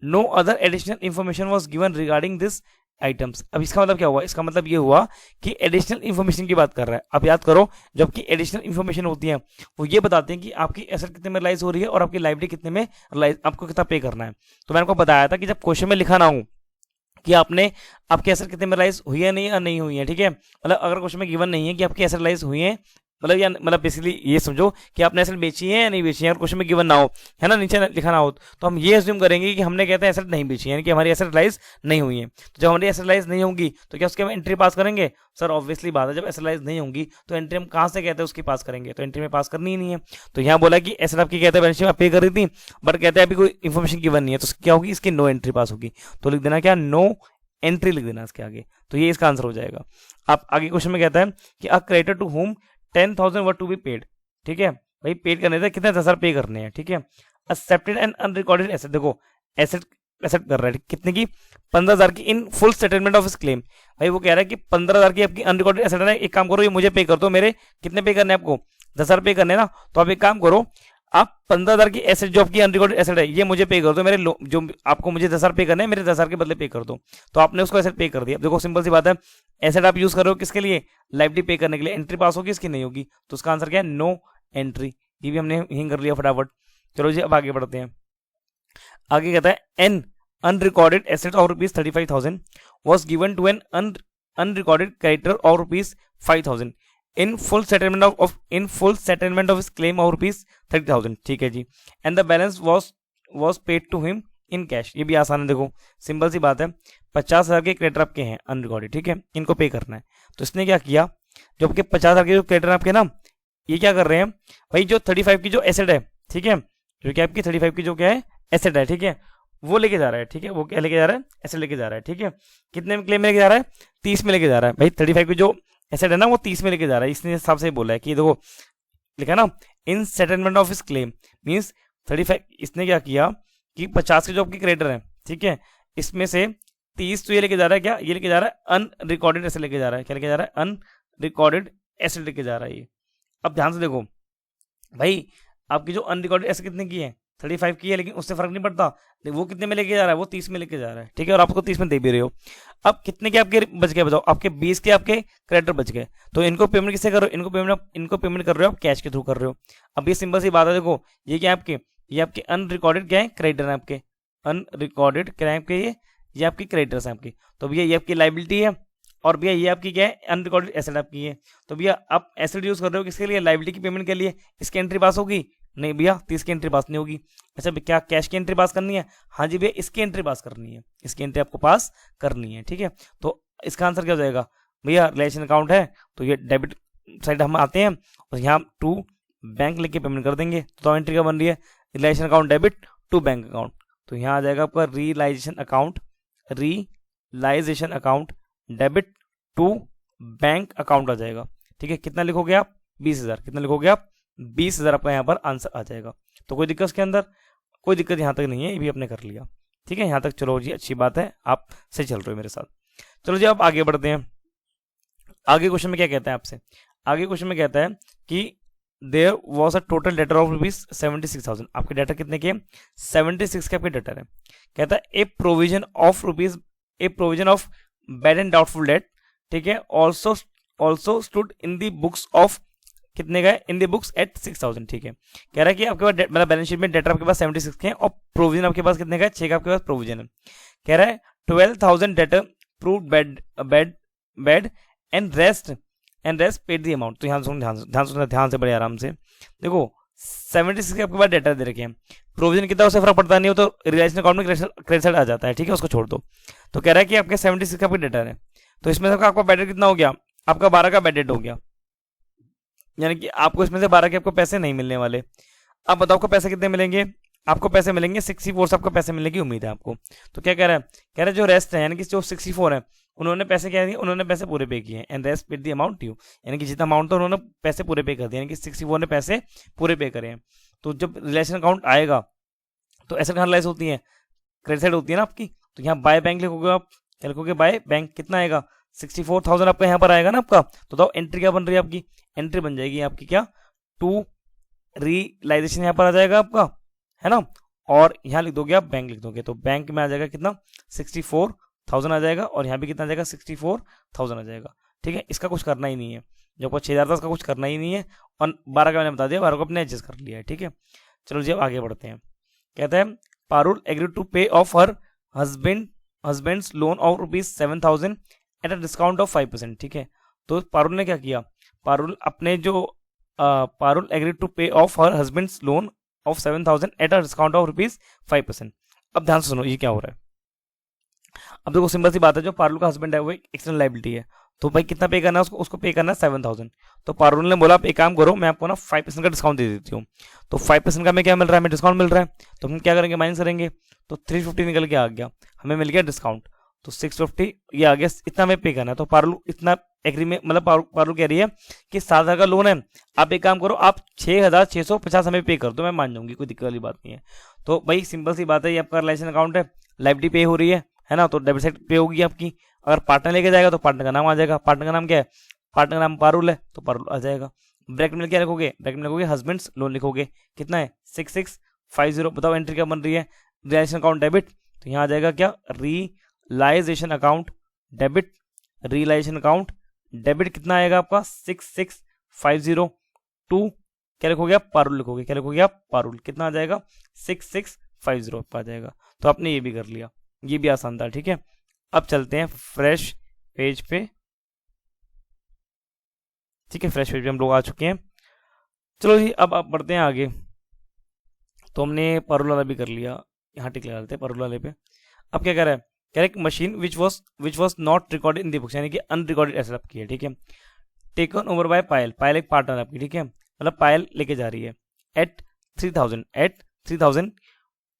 no other additional information was given regarding this items. अब इसका मतलब क्या हुआ, इसका मतलब ये हुआ कि एडिशनल इंफॉर्मेशन की बात कर रहा है। अब याद करो, जबकि एडिशनल इंफॉर्मेशन होती है वो ये बताते हैं कि आपकी एसेट कितने में रिलाइज हो रही है और आपकी लाइबिलिटी कितने में रिलाइज, आपको कितना पे करना है। तो मैंने आपको बताया था कि जब क्वेश्चन में लिखा ना हो कि आपने आपकी एसेट कितने में रिलाइज हुई है नहीं या नहीं हुई है, ठीक है। मतलब अगर क्वेश्चन में गिवन नहीं है कि आपकी एसेट रिलाइज हुई है, मतलब या मतलब बेसिकली ये समझो कि आपने एसेट बेची है या नहीं बेची है, अगर क्वेश्चन में गिवन ना हो, है ना, नीचे लिखा ना हो, तो हम ये अज्यूम करेंगे कि हमने कहते हैं एसेट नहीं बेची है, यानी कि हमारी एसेट रिलाइज नहीं हुई है। तो जब हमारी एसेट रिलाइज नहीं होंगी तो क्या उसके हम एंट्री पास करेंगे, सर ऑब्वियसली बात है, जब एसेट रिलाइज नहीं होंगी तो एंट्री हम कहाँ से कहते हैं उसकी पास करेंगे, तो एंट्री में पास करनी ही नहीं है। तो यहाँ बोला कि एसेट आपकी कहते हैं बैलेंस शीट में पे कर रही थी, बट कहते हैं अभी कोई इन्फॉर्मेशन गिवन नहीं है, तो क्या होगी, इसकी नो एंट्री पास होगी। तो लिख देना क्या, नो एंट्री लिख देना इसके आगे, तो ये इसका आंसर हो जाएगा। अब आगे क्वेश्चन में कहता है कि a creditor to whom 10,000 were to be paid, ठीक है भाई, पेड करने थे कितने 10,000 पे करने हैं, ठीक है। एक्सेप्टेड एंड अनरिकॉर्डेड एसेट, देखो एसेट एक्सेप्ट कर रहा है कितने की, 15,000 की इन फुल सेटलमेंट ऑफ क्लेम। भाई वो कह रहा है कि 15,000 की आपकी अनरिकॉर्डेड एसेट है, एक काम करो ये मुझे पे कर दो, मेरे कितने पे करने आपको, 10,000 पे करने ना। तो आप एक काम करो, आप 15,000 की एसेट जो आपकी अनरिकॉर्डेड एसेट है ये मुझे पे कर दो, मेरे जो आपको मुझे 10,000 पे करने हैं मेरे 10,000 के बदले पे कर दो। तो आपने उसको एसेट पे कर दिया। देखो सिंपल सी बात है, एसेट आप यूज कर रहे हो किसके लिए, लाइबिलिटी पे करने के लिए। एंट्री पास होगी इसकी नहीं होगी, तो उसका आंसर क्या है, नो एंट्री। ये भी हमने यहीं कर लिया फटाफट। चलो जी अब आगे बढ़ते हैं। आगे कहता है an unrecorded asset of rupees 35,000 was given to an unrecorded creditor of rupees 5,000 in full settlement of his claim of rupees 30,000। ठीक है जी। And the balance was paid to him in cash. ये भी आसान है, देखो सिंपल सी बात है, 50,000 के क्रेडिटर आपके हैं अनरिकॉर्डेड, ठीक है, इनको पे करना है। तो इसने क्या किया, जो आपके 50,000 के जो क्रेडिटर आपके ना, ये क्या कर रहे हैं भाई, जो 35 की जो एसेट है, ठीक है, जो कि आपकी 35 की जो क्या है एसेट है, ठीक है, वो लेके जा रहा है। ठीक है, वो क्या लेके जा रहा है, एसेट लेके जा रहा है। ठीक है, कितने में क्लेम में लेके जा रहा है, 30 में लेके जा रहा है। भाई 35 की जो एसेट है ना वो 30 में लेके जा रहा है, इसने हिसाब से बोला है कि देखो लिखा ना in settlement of his claim means 35। इसने क्या किया कि 50 के जो आपकी क्रेडिटर है, ठीक है, इसमें से 30 तो ये लेके जा रहा है, क्या ये लेके जा रहा है अनरिकॉर्डेड एसेट लेके जा रहा है। क्या लेके जा रहा है, अनरिकॉर्डेड एसेट लेके जा रहा है ये। अब ध्यान से देखो भाई, आपकी जो अनरिकॉर्डेड एसेट कितने की है, 35 की है, लेकिन उससे फर्क नहीं पड़ता, वो कितने में लेके जा रहा है, वो 30 में लेके जा रहा है। ठीक है, और आपको 30 में दे भी रहे हो। अब कितने के आपके बच गए बताओ, आपके 20 के आपके क्रेडिटर बच गए। तो इनको पेमेंट किससे कर रहे हो, इनको पेमेंट कर रहे हो आप कैश के थ्रू कर रहे हो। अब ये सिंपल सी बात है, देखो ये क्या आपके, ये आपके अनरिकॉर्डेड क्या है, क्रेडिटर है आपके, अनरिकॉर्डेड क्या है आपके, ये आपकी क्रेडिटर्स है आपकी। तो भैया ये आपकी लाइबिलिटी है, और भैया ये आपकी क्या है, अनरिकॉर्डेड एसेट आपकी है। तो भैया आप एसेट यूज कर रहे हो किसके लिए, लाइबिलिटी की पेमेंट के लिए। इसकी एंट्री पास होगी नहीं भैया, 30 की एंट्री पास नहीं होगी। अच्छा क्या कैश की एंट्री पास करनी है, हाँ जी भैया इसकी एंट्री पास करनी है, इसकी एंट्री आपको पास करनी है। ठीक है, तो इसका आंसर क्या हो जाएगा भैया, रिलेशन अकाउंट है तो ये डेबिट साइड हम आते हैं और यहाँ टू बैंक लेके पेमेंट कर देंगे। तो एंट्री क्या बन रही है, relation account debit to bank account. तो यहाँ आ जाएगा आपका realisation account debit to bank account आ जाएगा। ठीक है, कितना लिखोगे आप, 20,000। कितना लिखोगे आप, 20,000 आपका यहाँ पर आंसर आ जाएगा। तो कोई दिक्कत उसके अंदर, कोई दिक्कत यहाँ तक नहीं है, ये भी आपने कर लिया। ठीक है, यहाँ तक चलो जी, अच्छी बात है, आप सही चल रहे हो मेरे साथ। चलो जी अब आगे बढ़ते हैं। आगे क्वेश्चन में क्या कहता है आपसे, आगे क्वेश्चन में कहता है कि there was a total debtor of rupees 76,000। आपके डेटर कितने के, 76 के आपके डेटर है। कहता है ए provision of bad and doubtful debt, ठीक है, also stood in the books of, कितने का है, इन दी बुक्स एट 6,000। ठीक है, कह रहा है कि आपके पास मतलब बैलेंस शीट में डेटर आपके पास 76 के हैं और प्रोविजन आपके पास कितने का है, 6 का आपके पास प्रोविजन है। कह रहा है 12,000 debtor proved bad and rest paid the amount. तो ध्यान से बड़े आराम से देखो, 76 के आपके पास डेटा दे रखे हैं, प्रोविजन कितना उससे फर्क पड़ता नहीं हो, तो रिलेशन अकाउंट में क्रेडिट साइड आ जाता है। ठीक है, उसको छोड़ दो। तो कह रहा है कि आपके 76 का आपके डेटर है, तो इसमें से आपका बैड डेट कितना हो गया, आपका 12 का बैड डेट हो गया, यानी कि आपको इसमें से 12 के आपको पैसे नहीं मिलने वाले। अब बताओ आपको पैसे कितने मिलेंगे, आपको पैसे मिलेंगे 64 से आपको पैसे मिलने की उम्मीद है आपको। तो क्या कह रहा है, कह रहा है जो रेस्ट है यानी कि जो 64 है उन्होंने पैसे क्या दिए, उन्होंने पैसे पूरे पे किए हैं। And rest paid the amount due, यानी कि जितना अमाउंट था उन्होंने पैसे पूरे पे कर दिए, यानी कि 64 ने पैसे पूरे पे करे हैं। तो जब रिलेशन अकाउंट आएगा तो ऐसे कहाँ रिलाइज होती है, क्रेडिट साइड होती है ना आपकी। तो यहाँ बाय बैंक लिखोगे आप, क्या लिखोगे, बाय बैंक, कितना आएगा 64,000 आपका यहाँ पर आएगा ना आपका। तो बताओ एंट्री क्या बन रही है आपकी, एंट्री बन जाएगी आपकी क्या, टू रियलाइजेशन यहाँ पर आ जाएगा आपका, है ना, और यहाँ लिख दोगे आप बैंक लिख दोगे, तो बैंक में आ जाएगा कितना 64,000 आ जाएगा, और यहाँ भी कितना आ जाएगा 64,000 आ जाएगा। ठीक है, इसका कुछ करना ही नहीं है, जो आपको 6,000 था उसका कुछ करना ही नहीं है, और 12 का मैंने बता दिया, 12 को अपने एडजस्ट कर लिया है। ठीक है, चलो जी अब आगे बढ़ते हैं। कहता है पारुल एग्री टू पे of her husband's loan of rupees 7,000 at a discount of 5%। ठीक है, तो पारुल ने क्या किया, पारुल एग्री टू पे of her husband's loan of 7,000 at a discount of rupees 5%। अब ध्यान से सुनो ये क्या हो रहा है। अब देखो सिंपल सी बात है, जो पारुल का हस्बैंड है वो एक एक्सटर्नल लायबिलिटी है, तो भाई कितना पे करना है उसको पे करना है 7,000। तो पारुल ने बोला आप एक काम करो, मैं आपको ना 5% का डिस्काउंट दे देती हूँ। तो 5% का हमें क्या मिल रहा है, हमें डिस्काउंट मिल रहा है, तो हम क्या करेंगे, माइनस करेंगे, तो 350 निकल के आ गया, हमें मिल गया डिस्काउंट, तो 650 ये आ गया, इतना हमें पे करना है। तो पारुल इतना एग्री में, मतलब पारुल कह रही है कि 7,000 का लोन है, आप एक काम करो, आप 6,650 हमें पे कर दो, मैं मान जाऊंगी, कोई दिक्कत वाली बात नहीं है। तो भाई सिंपल सी बात है, ये आपका रिलेशन अकाउंट है, लायबिलिटी पे हो रही है ना, तो डेबिट साइड पे होगी आपकी। अगर पार्टनर लेके जाएगा तो पार्टनर का नाम आ जाएगा, पार्टनर का नाम क्या है, पार्टनर का नाम पारुल है, तो पारुल आ जाएगा। ब्रैकेट में क्या लिखोगे, ब्रैकेट में लिखोगे हस्बैंड्स लोन लिखोगे, कितना है 6650। बताओ एंट्री क्या बन रही है, रियलाइजेशन अकाउंट डेबिट, तो यहाँ आ जाएगा क्या realisation account debit, realisation account debit कितना आएगा आपका 6650 टू क्या लिखोगे आप पारुल लिखोगे, क्या लिखोगे आप पारुल, कितना आ जाएगा 6650 आ जाएगा। तो आपने ये भी कर लिया, ये भी आसान था, ठीक है। अब चलते हैं फ्रेश पेज पे, ठीक है, फ्रेश पेज पे हम लोग आ चुके हैं। चलो जी अब आप बढ़ते हैं आगे। तो हमने पारुल वाला भी कर लिया, यहाँ टिक लगा लेते हैं पारुल वाले पे। अब क्या कह रहा है, कह रहा है machine which was not recorded in the books, यानी कि अनरिकॉर्डेड एसेट आपकी है, ठीक है। टेकन ओवर बाय पायल, पायल एक पार्टनर आपकी, ठीक है, मतलब पायल लेके जा रही है at 3000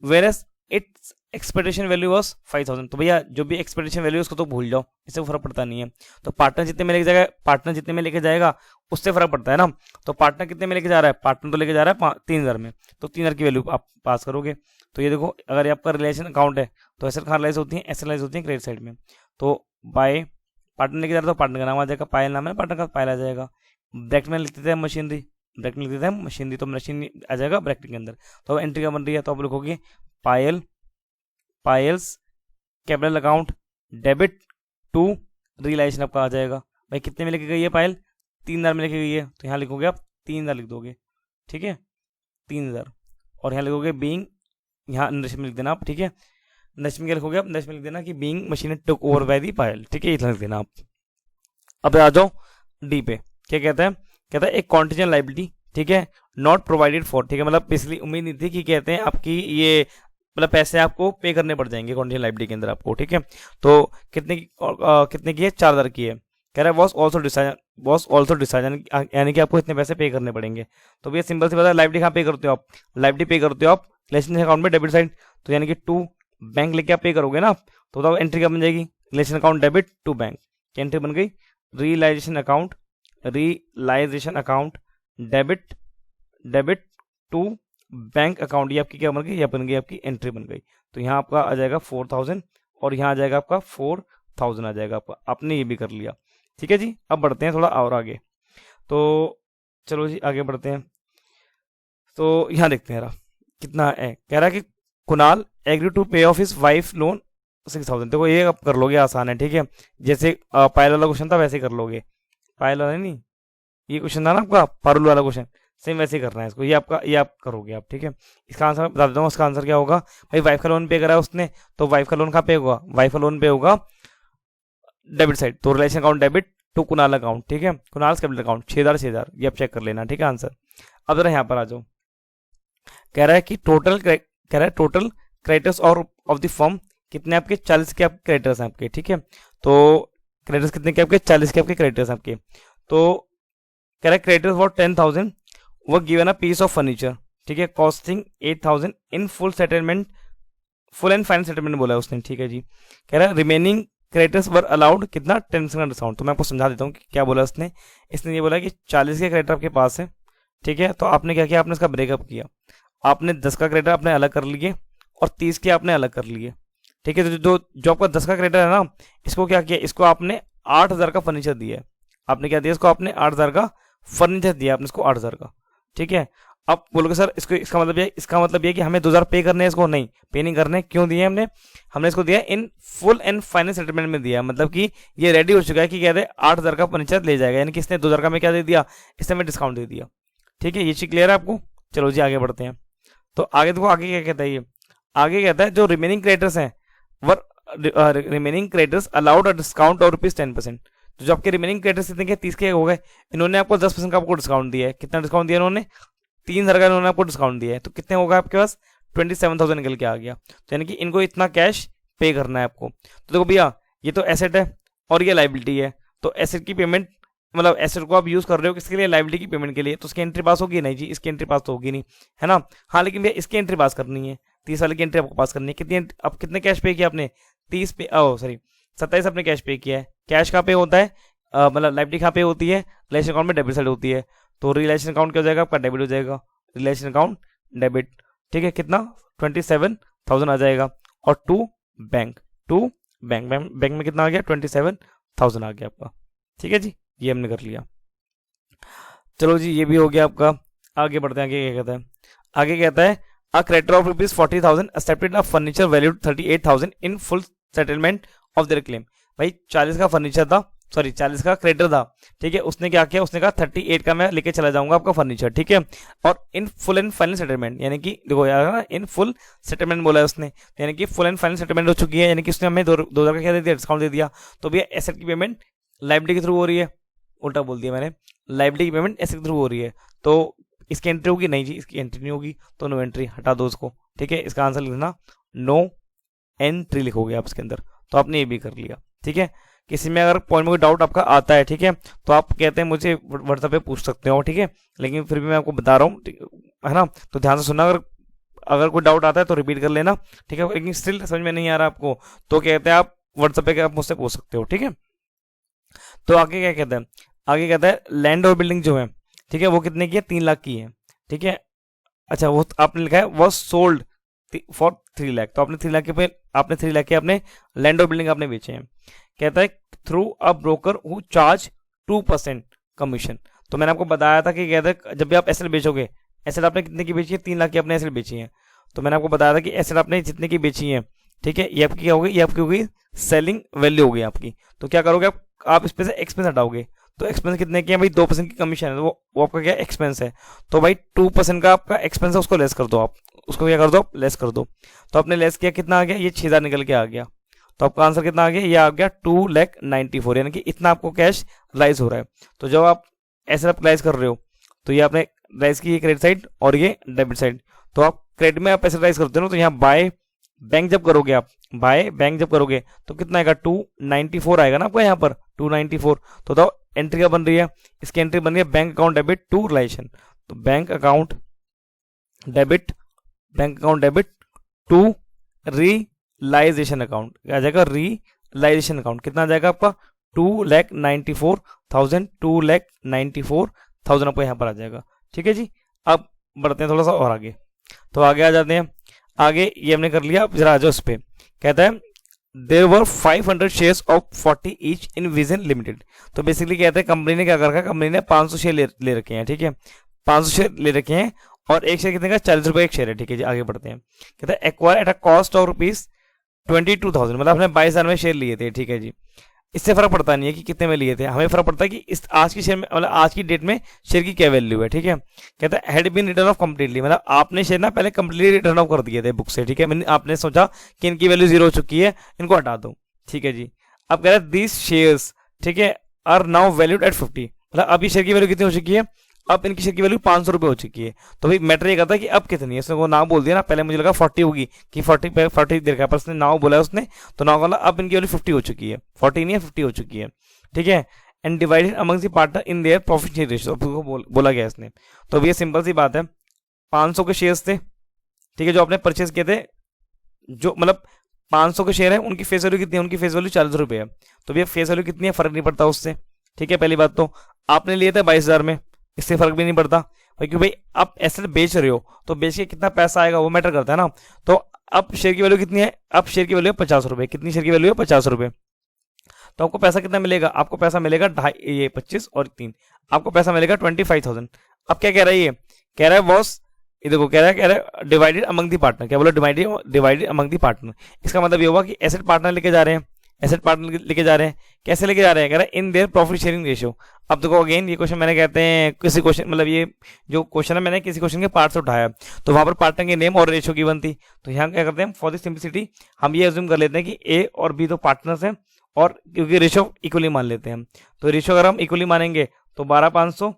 whereas its expectation value was 5000। तो भैया जो भी एक्सपेक्टेशन वैल्यू उसको तो भूल जाओ, इससे फर्क पड़ता नहीं है। तो पार्टनर जितने में लेके जाएगा, पार्टनर जितने में लेके जाएगा उससे फर्क पड़ता है ना। तो पार्टनर कितने में लेके जा रहा है, पार्टनर तो लेके जा रहा है 3000 में, तो 3000 की वैल्यू आप पास करोगे। तो ये देखो अगर आपका रिलेशन अकाउंट है तो एसेट कहाँ रिलाइज होती है, एसेट रिलाइज होती है क्रेडिट साइड में। तो बाय पार्टनर लेके जा रहा है तो पार्टनर का नाम आ जाएगा, पायल नाम है पार्टनर का, पायल आ जाएगा। ब्रैकेट में लिखते थे मशीनरी, ब्रैकेट में लिखते थे मशीनरी, तो मशीन आ जाएगा ब्रैकेट के अंदर। तो एंट्री क्या बन रही है, तो आप लिखोगे Payal, Payal's capital account debit to realisation आपका आ जाएगा। भाई कितने में लेके गई है पायल, 3000 में लेके गई है, तो यहाँ लिखोगे आप 3000 लिख दोगे, ठीक है 3000। और यहाँ लिखोगे बीइंग, यहाँ नरेश में लिख देना आप, ठीक है। नरेश में क्या लिखोगे आप, नरेश में लिख देना कि being machine took over by the Payal, ठीक है, इतना लिख देना आप। अब आ जाओ डी पे, क्या कहता है, कहता है एक कॉन्टीजेंट लाइबिलिटी, ठीक है, नॉट प्रोवाइडेड फॉर, ठीक है, मतलब पिछली उम्मीद नहीं थी कि कहते हैं आपकी ये मतलब पैसे आपको पे करने पड़ जाएंगे कॉन्टीजेंट लाइबिलिटी के अंदर आपको, ठीक है। तो कितने की है, 4000 की है। कह रहा है वॉस ऑल्सो डिसाइड, यानी कि आपको इतने पैसे पे करने पड़ेंगे। तो भैया सिंपल सी बात है, लाइबिलिटी कहाँ पे करते हो आप, लाइबिलिटी पे करते हो आप रिलेशन अकाउंट में डेबिट साइड, तो यानी कि टू बैंक लेके आप पे करोगे ना। तो बताओ एंट्री क्या बन जाएगी, relation account debit to bank, क्या एंट्री बन गई, realisation account debit to bank account, ये आपकी क्या बन गई, ये बन गई आपकी एंट्री बन गई। तो यहाँ आपका आ जाएगा 4000 और यहाँ आ जाएगा आपका 4000 आ जाएगा आपका, आपने ये भी कर लिया, ठीक है जी। अब बढ़ते हैं थोड़ा और आगे, तो चलो जी आगे बढ़ते हैं। तो यहाँ देखते हैं कितना है, कह रहा है कि कुणाल एग्री टू पे ऑफ हिज वाइफ लोन 6000। देखो ये आप कर लोगे, आसान है, ठीक है। जैसे पायल वाला क्वेश्चन था वैसे कर लोगे, पायल वाला नहीं, ये क्वेश्चन था ना आपका पारुल वाला क्वेश्चन, सेम वैसे ही करना है इसको, ये आपका ये आप करोगे आप, ठीक है। इसका आंसर बता देता हूँ, इसका आंसर क्या होगा, भाई वाइफ का लोन पे करा है उसने, तो वाइफ का लोन कहाँ पे होगा, वाइफ का लोन पे होगा डेबिट साइड, तो relation account debit to Kunal account, ठीक है, कुणाल कैपिटल अकाउंट 6000 ये आप चेक कर लेना, ठीक है आंसर। अब जरा यहाँ पर आ जाओ, कह रहा है कि टोटल क्रेडिटर्स और ऑफ द फर्म कितने आपके, 40 के आपके क्रेडिटर्स हैं आपके, ठीक है। तो क्रेडिटर्स कितने के आपके, 40 के आपके क्रेडिटर्स हैं आपके। तो कह रहा है क्रेडिटर्स फॉर 10,000 वो given a piece of furniture, ठीक है, costing 8000 in full and final settlement बोला है उसने, ठीक है जी। कह रहा है रिमेनिंग क्रेडिटर्स वर अलाउड कितना 10% डिस्काउंट। तो मैं आपको समझा देता हूँ कि क्या बोला उसने, इसने ये बोला कि 40 के क्रेडिटर आपके पास है, ठीक है। तो आपने क्या किया, आपने इसका ब्रेकअप किया, आपने 10 का क्रेडिटर आपने अलग कर लिए और 30 के आपने अलग कर लिए, ठीक है। तो जो आपका 10 का क्रेडिटर है ना, इसको क्या किया, इसको आपने 8000 का फर्नीचर दिया है, आपने क्या दिया इसको, आपने 8000 का फर्नीचर दिया आपने इसको 8000 का, ठीक है। अब बोलोगे सर इसका मतलब ये कि हमें 2000 पे करने हैं, इसको नहीं पे नहीं करने, क्यों दिए हमने इसको दिया इन फुल एंड फाइनल सेटलमेंट में दिया, मतलब कि ये रेडी हो चुका है कि कहते हैं 8000 का फर्नीचर ले जाएगा, यानी कि इसने 2000 का में क्या दे दिया, इसने हमें डिस्काउंट दे दिया, ठीक है। ये चीज क्लियर है आपको। चलो जी आगे बढ़ते हैं। तो आगे देखो आगे क्या कहता है, ये आगे कहता है जो रिमेनिंग क्रेडिटर्स हैं were remaining creditors allowed a discount और ₹10%। तो जो आपके रिमेनिंग क्रेडिटर्स कितने के, 30 के हो गए, इन्होंने आपको 10% का आपको डिस्काउंट दिया है। कितना डिस्काउंट दिया इन्होंने, 3000 का इन्होंने आपको डिस्काउंट दिया है, तो कितने होगा आपके पास 27,000 निकल के आ गया। तो यानी कि इनको इतना कैश पे करना है आपको। तो देखो भैया ये तो एसेट है और ये लाइबिलिटी है, तो एसेट की पेमेंट मतलब एसेट को आप यूज कर रहे हो किसके लिए, लाइबिलिटी की पेमेंट के लिए, तो उसकी एंट्री पास होगी नहीं जी, इसकी एंट्री पास तो होगी नहीं, है ना। हाँ लेकिन भैया इसकी एंट्री पास करनी है, 30 वाले की एंट्री आपको पास करनी है। कितनी अब कितने कैश पे किया आपने, 30 पे 27 आपने कैश पे किया है। कैश कहाँ पे होता है, मतलब लाइबिलिटी कहाँ पे होती है, रिलेशन अकाउंट में डेबिट साइड होती है, तो रिलेशन अकाउंट क्या हो जाएगा आपका, डेबिट हो जाएगा, रिलेशन अकाउंट डेबिट, ठीक है। कितना 27,000 आ जाएगा। और टू बैंक में कितना आ गया, 27,000 आ गया आपका, ठीक है जी, ये हमने कर लिया। चलो जी, ये भी हो गया आपका। आगे बढ़ते हैं, आगे क्या कहता है। आगे कहता है a creditor of rupees 40,000 accepted a furniture valued 38,000 in full settlement of their claim. भाई 40 का फर्नीचर था, सॉरी 40 का क्रेडिटर था, ठीक है। उसने क्या किया, उसने कहा 38 का मैं लेके चला जाऊंगा आपका फर्नीचर, ठीक है। और इन फुल एंड फाइनल सेटलमेंट, यानी कि देखो यार ना, इन फुल सेटलमेंट बोला है उसने, यानी कि फुल एंड फाइनल सेटलमेंट हो चुकी है, यानी कि उसने हमें 2,000 का क्या दे दिया, डिस्काउंट दे दिया। तो भैया एसेट की पेमेंट लाइबिलिटी के थ्रू हो रही है, उल्टा बोल दिया मैंने, लाइबिलिटी की पेमेंट एसेट के थ्रू हो रही है। तो इसकी एंट्री होगी, नहीं जी इसकी एंट्री नहीं होगी, तो नो एंट्री, हटा दो उसको, ठीक है। इसका आंसर लिखना नो एंट्री लिखोगे आप इसके अंदर। तो आपने ये भी कर लिया, ठीक है। किसी में अगर पॉइंट में कोई डाउट आपका आता है, ठीक है, तो आप कहते हैं मुझे व्हाट्सएप पे पूछ सकते हो, ठीक है। लेकिन फिर भी मैं आपको बता रहा हूँ, है ना, तो ध्यान से सुनना। अगर अगर कोई डाउट आता है तो रिपीट कर लेना, ठीक है। लेकिन स्टिल समझ में नहीं आ रहा आपको, तो कहते हैं आप व्हाट्सएप पे आप मुझसे पूछ सकते हो, ठीक है। तो आगे क्या कहते हैं, आगे कहता है लैंड और बिल्डिंग जो है, ठीक है, वो कितने की है, 3 लाख की है, ठीक है। अच्छा, वो आपने लिखा है वॉज सोल्ड फॉर 3 लाख, तो आपने 3 लाख के पे, आपने 3 लाख के अपने लैंड और बिल्डिंग आपने बेचे हैं। कहता है through a broker who charge 2% commission. तो मैंने आपको बताया था कि कहता है जब भी आप एसेट बेचोगे, एसेट आपने कितने की बेची है, 3 लाख की अपने एसेट बेची है। तो मैंने आपको बताया था कि एसेट आपने जितने की बेची है, ठीक है, ये आपकी क्या होगी, ये आपकी होगी सेलिंग वैल्यू होगी आपकी। तो क्या करोगे आप इस पे से एक्सपेंस हटाओगे। तो एक्सपेंस कितने की है भाई, 2% की कमीशन है, तो वो आपका क्या एक्सपेंस है। तो भाई 2% का आपका एक्सपेंस है, उसको लेस कर दो आप, उसको क्या कर दो, लेस कर दो। तो आपने लेस किया, कितना आ गया, ये 6,000 निकल के आ गया। तो आपका आंसर कितना आ गया, ये आ गया 2,94,000, यानी कि इतना आपको कैश राइज हो रहा है। तो जब आप ऐसे आप राइज कर रहे हो, तो ये आपने राइज की क्रेडिट साइड और ये डेबिट साइड। तो आप क्रेडिट में आप पैसे राइज करते हो, तो यहाँ बाय बैंक जब करोगे आप, बाय बैंक जब करोगे तो कितना आएगा, 294 आएगा ना आपको यहाँ पर, 294। तो बताओ एंट्री क्या बन रही है, इसकी एंट्री बन रही है bank account debit to relation. तो bank account debit, bank account debit to realisation account, क्या आ जाएगा, रिलाइजेशन अकाउंट। कितना आ जाएगा आपका, 2,94,000, 2,94,000 आपको यहाँ पर आ जाएगा, ठीक है जी। अब बढ़ते हैं थोड़ा सा और आगे, तो आगे आ जाते हैं। आगे ये हमने कर लिया, जरा आ जाओ इस पे। कहता है there were 500 shares of 40 each in vision limited. तो बेसिकली कहते हैं कंपनी ने क्या कर रखा है, कंपनी ने 500 शेयर ले रखे हैं, ठीक है, 500 शेयर ले रखे हैं, और एक शेयर कितने का, 40 रुपए एक शेयर है, ठीक है जी। आगे बढ़ते हैं, कहते हैं acquire at a cost of ₹22,000, मतलब आपने 22,000 में शेयर लिए थे, ठीक है जी। इससे फर्क पड़ता नहीं है कि कितने में लिए थे, हमें फर्क पड़ता है कि इस आज की शेयर में, मतलब आज की डेट में शेयर की क्या वैल्यू है, ठीक है। कहता है had been written off completely, मतलब आपने शेयर ना पहले कंप्लीटली रिटर्न ऑफ कर दिए थे बुक से, ठीक है। मैंने आपने सोचा कि इनकी वैल्यू 0 हो चुकी है, इनको हटा दो, ठीक है जी। अब कह रहा है दिस शेयर्स, ठीक है, आर नाउ वैल्यूड एट 50, मतलब अभी शेयर की वैल्यू कितनी हो चुकी है, अब इनकी शेयर की वैल्यू 500 रुपये हो चुकी है। तो भाई मैटर ये करता है कि अब कितनी है, उसने वो नाम बोल दिया ना, पहले मुझे लगा 40 होगी कि 40 दे रखा है, पर उसने नाव बोला है उसने, तो नाव बोला अब इनकी वैल्यू 50 हो चुकी है, 40 नहीं है 50 हो चुकी है, ठीक है। And divided among the partner in their profit share ratio, बोला गया इसने। तो ये सिंपल सी बात है, 500 के शेयर्स थे, ठीक है, जो आपने परचेज किए थे, जो मतलब 500 के शेयर है, उनकी फेस वैल्यू कितनी है, उनकी फेस वैल्यू 40 रुपये है। तो भैया फेस वैल्यू कितनी है, फर्क नहीं पड़ता उससे, ठीक है। पहली बात तो आपने लिए थे 22,000 में, इससे फर्क भी नहीं पड़ता, क्योंकि भाई आप एसेट बेच रहे हो, तो बेच के कितना पैसा आएगा वो मैटर करता है ना। तो अब शेयर की वैल्यू कितनी है, अब शेयर की वैल्यू है 50 रुपये, कितनी शेयर की वैल्यू है, 50 रुपये। तो आपको पैसा कितना मिलेगा, आपको पैसा मिलेगा 25 और 3, आपको पैसा मिलेगा 25,000। अब क्या कह रहा है ये, कह रहा है बॉस, ये देखो कह रहा है डिवाइडेड अमंग दी पार्टनर, क्या बोला, डिवाइडेड अमंग दी पार्टनर। इसका मतलब ये होगा कि एसेट पार्टनर लेके जा रहे हैं, एसेट पार्टनर लेके जा रहे हैं, कैसे लेके जा रहे हैं, कह रहा है in their profit sharing ratio. अब देखो अगेन ये क्वेश्चन मैंने कहते हैं किसी क्वेश्चन, मतलब ये जो क्वेश्चन है मैंने किसी क्वेश्चन के पार्ट से उठाया, तो वहां पर पार्टनर के नेम और रेशियो की बनती। तो यहाँ क्या करते हैं, फॉर द सिंपलिसिटी हम ये अज्यूम कर लेते हैं कि ए और बी तो पार्टनर्स हैं, और क्योंकि रेशियो इक्वली मान लेते हैं हम, तो रेशियो अगर हम इक्वली मानेंगे तो 12,500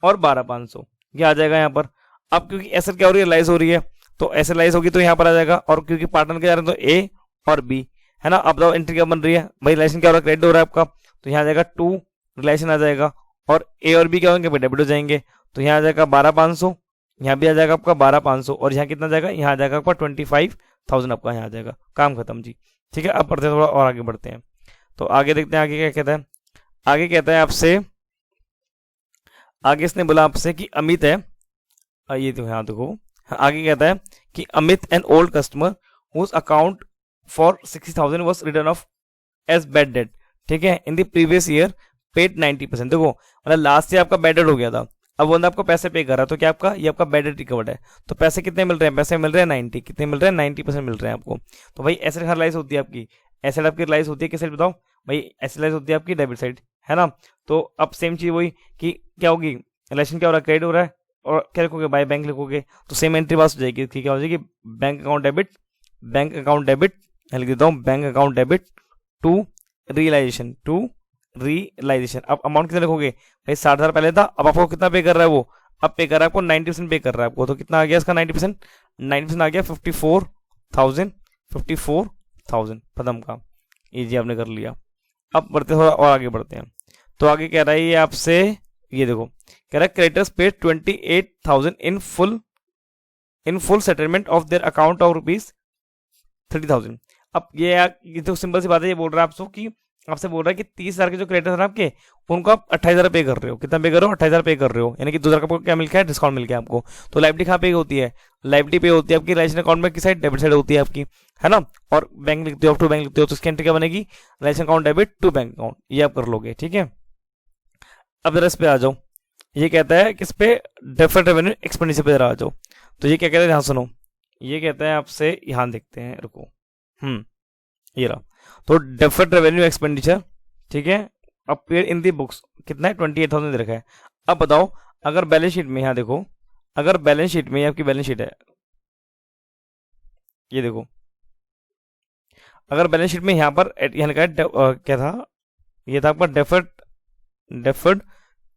और 12,500 ये आ जाएगा यहाँ पर। अब क्योंकि एसेट क्या हो रही है, लाइज हो रही है, तो एसेट लाइज होगी तो यहाँ पर आ जाएगा, और क्योंकि पार्टनर के जा रहे हैं तो ए और बी, है ना। अब बताओ एंट्री क्या बन रही है भाई, रिलेशन क्या हो रहा है, क्रेडिट हो रहा है आपका, तो यहाँ आ जाएगा 2 रिलेशन आ जाएगा, और ए और बी क्या होंगे, डेबिट हो जाएंगे। तो यहाँ आ जाएगा 12,500, यहाँ भी आ जाएगा आपका 12,500, और यहाँ कितना जाएगा, यहाँ आ जाएगा आपका 25,000 आपका यहाँ आ जाएगा, काम खत्म जी, ठीक है। अब पढ़ते हैं थोड़ा और आगे बढ़ते हैं, तो आगे देखते हैं आगे क्या कहता है। आगे कहता है आपसे, आगे इसने बोला आपसे कि अमित है, ये तो यहाँ देखो, आगे कहता है कि Amit an old customer whose account for 60,000 was written off as bad debt, ठीक है, in the previous year paid 90%। देखो मतलब लास्ट ईयर आपका बैड डेट हो गया था, अब वो बंदा आपको पैसे पे कर रहा है, तो क्या आपका ये आपका बैड डेट रिकवर्ड है। तो पैसे कितने मिल रहे हैं, पैसे मिल रहे हैं 90, कितने मिल रहे हैं 90% मिल रहे हैं आपको। तो भाई एसेट रियलाइज होती है आपकी, एसेट आपकी रियलाइज होती है किस साइड बताओ भाई, एसेट रियलाइज होती है आपकी डेबिट साइड, है ना। तो अब सेम चीज वही कि क्या होगी, रिलेशन क्या हो रहा है, क्रेडिट हो रहा है, और क्या लिखोगे बाय बैंक लिखोगे, तो सेम एंट्री पास हो जाएगी। ठीक, क्या हो जाएगी, bank account debit, bank account debit, लिख देता हूँ bank account debit to realisation, to realisation. अब अमाउंट कितना लिखोगे भाई, 60,000 पहले था, अब आपको कितना पे कर रहा है वो, अब पे कर रहा है आपको 90% पे कर रहा है आपको, तो कितना आ गया इसका 90%, 90% आ गया 54,000, 54,000 प्रथम का, इजी आपने कर लिया। अब बढ़ते थोड़ा और आगे बढ़ते हैं, तो आगे कह रहा है ये आपसे, ये देखो कह रहा है creditors paid 28,000 in full settlement of their account of ₹30,000। अब ये तो सिंपल सी बात है, ये बोल रहा है आपसे कि आपसे बोल रहा है कि 30,000 के जो क्रेडिटर्स हैं आपके, उनको आप 28,000 पे कर रहे हो, कितना पे कर रहे हो 28,000 पे कर रहे हो, यानी कि 2,000 का क्या मिल गया है, डिस्काउंट मिल गया आपको। तो लाइबिलिटी कहाँ पे होती है, लाइबिलिटी पे होती है आपकी रिलेशन अकाउंट में किस साइड, डेबिट साइड होती है आपकी, है ना। और बैंक लिखते हो, टू बैंक लिखते हो, तो इसकी एंट्री क्या बनेगी, relation account debit to bank account, ये आप कर लोगे। ठीक है, अब जरा इस पे आ जाओ, ये कहता है किस पे, डेफर्ड रेवेन्यू एक्सपेंडिचर पे जरा आ जाओ। तो ये क्या कहता है, ध्यान सुनो, ये कहता है आपसे, यहाँ देखते हैं, रुको, ये रहा, तो डेफर्ड रेवेन्यू एक्सपेंडिचर, ठीक है, अपीयर इन दी बुक्स, कितना है 28,000 दे रखा है। अब बताओ अगर बैलेंस शीट में, यहाँ देखो, अगर बैलेंस शीट में, आपकी बैलेंस शीट है, ये देखो, अगर बैलेंस शीट में यहाँ पर यहाँ लिखा है क्या था, ये था आपका deferred deferred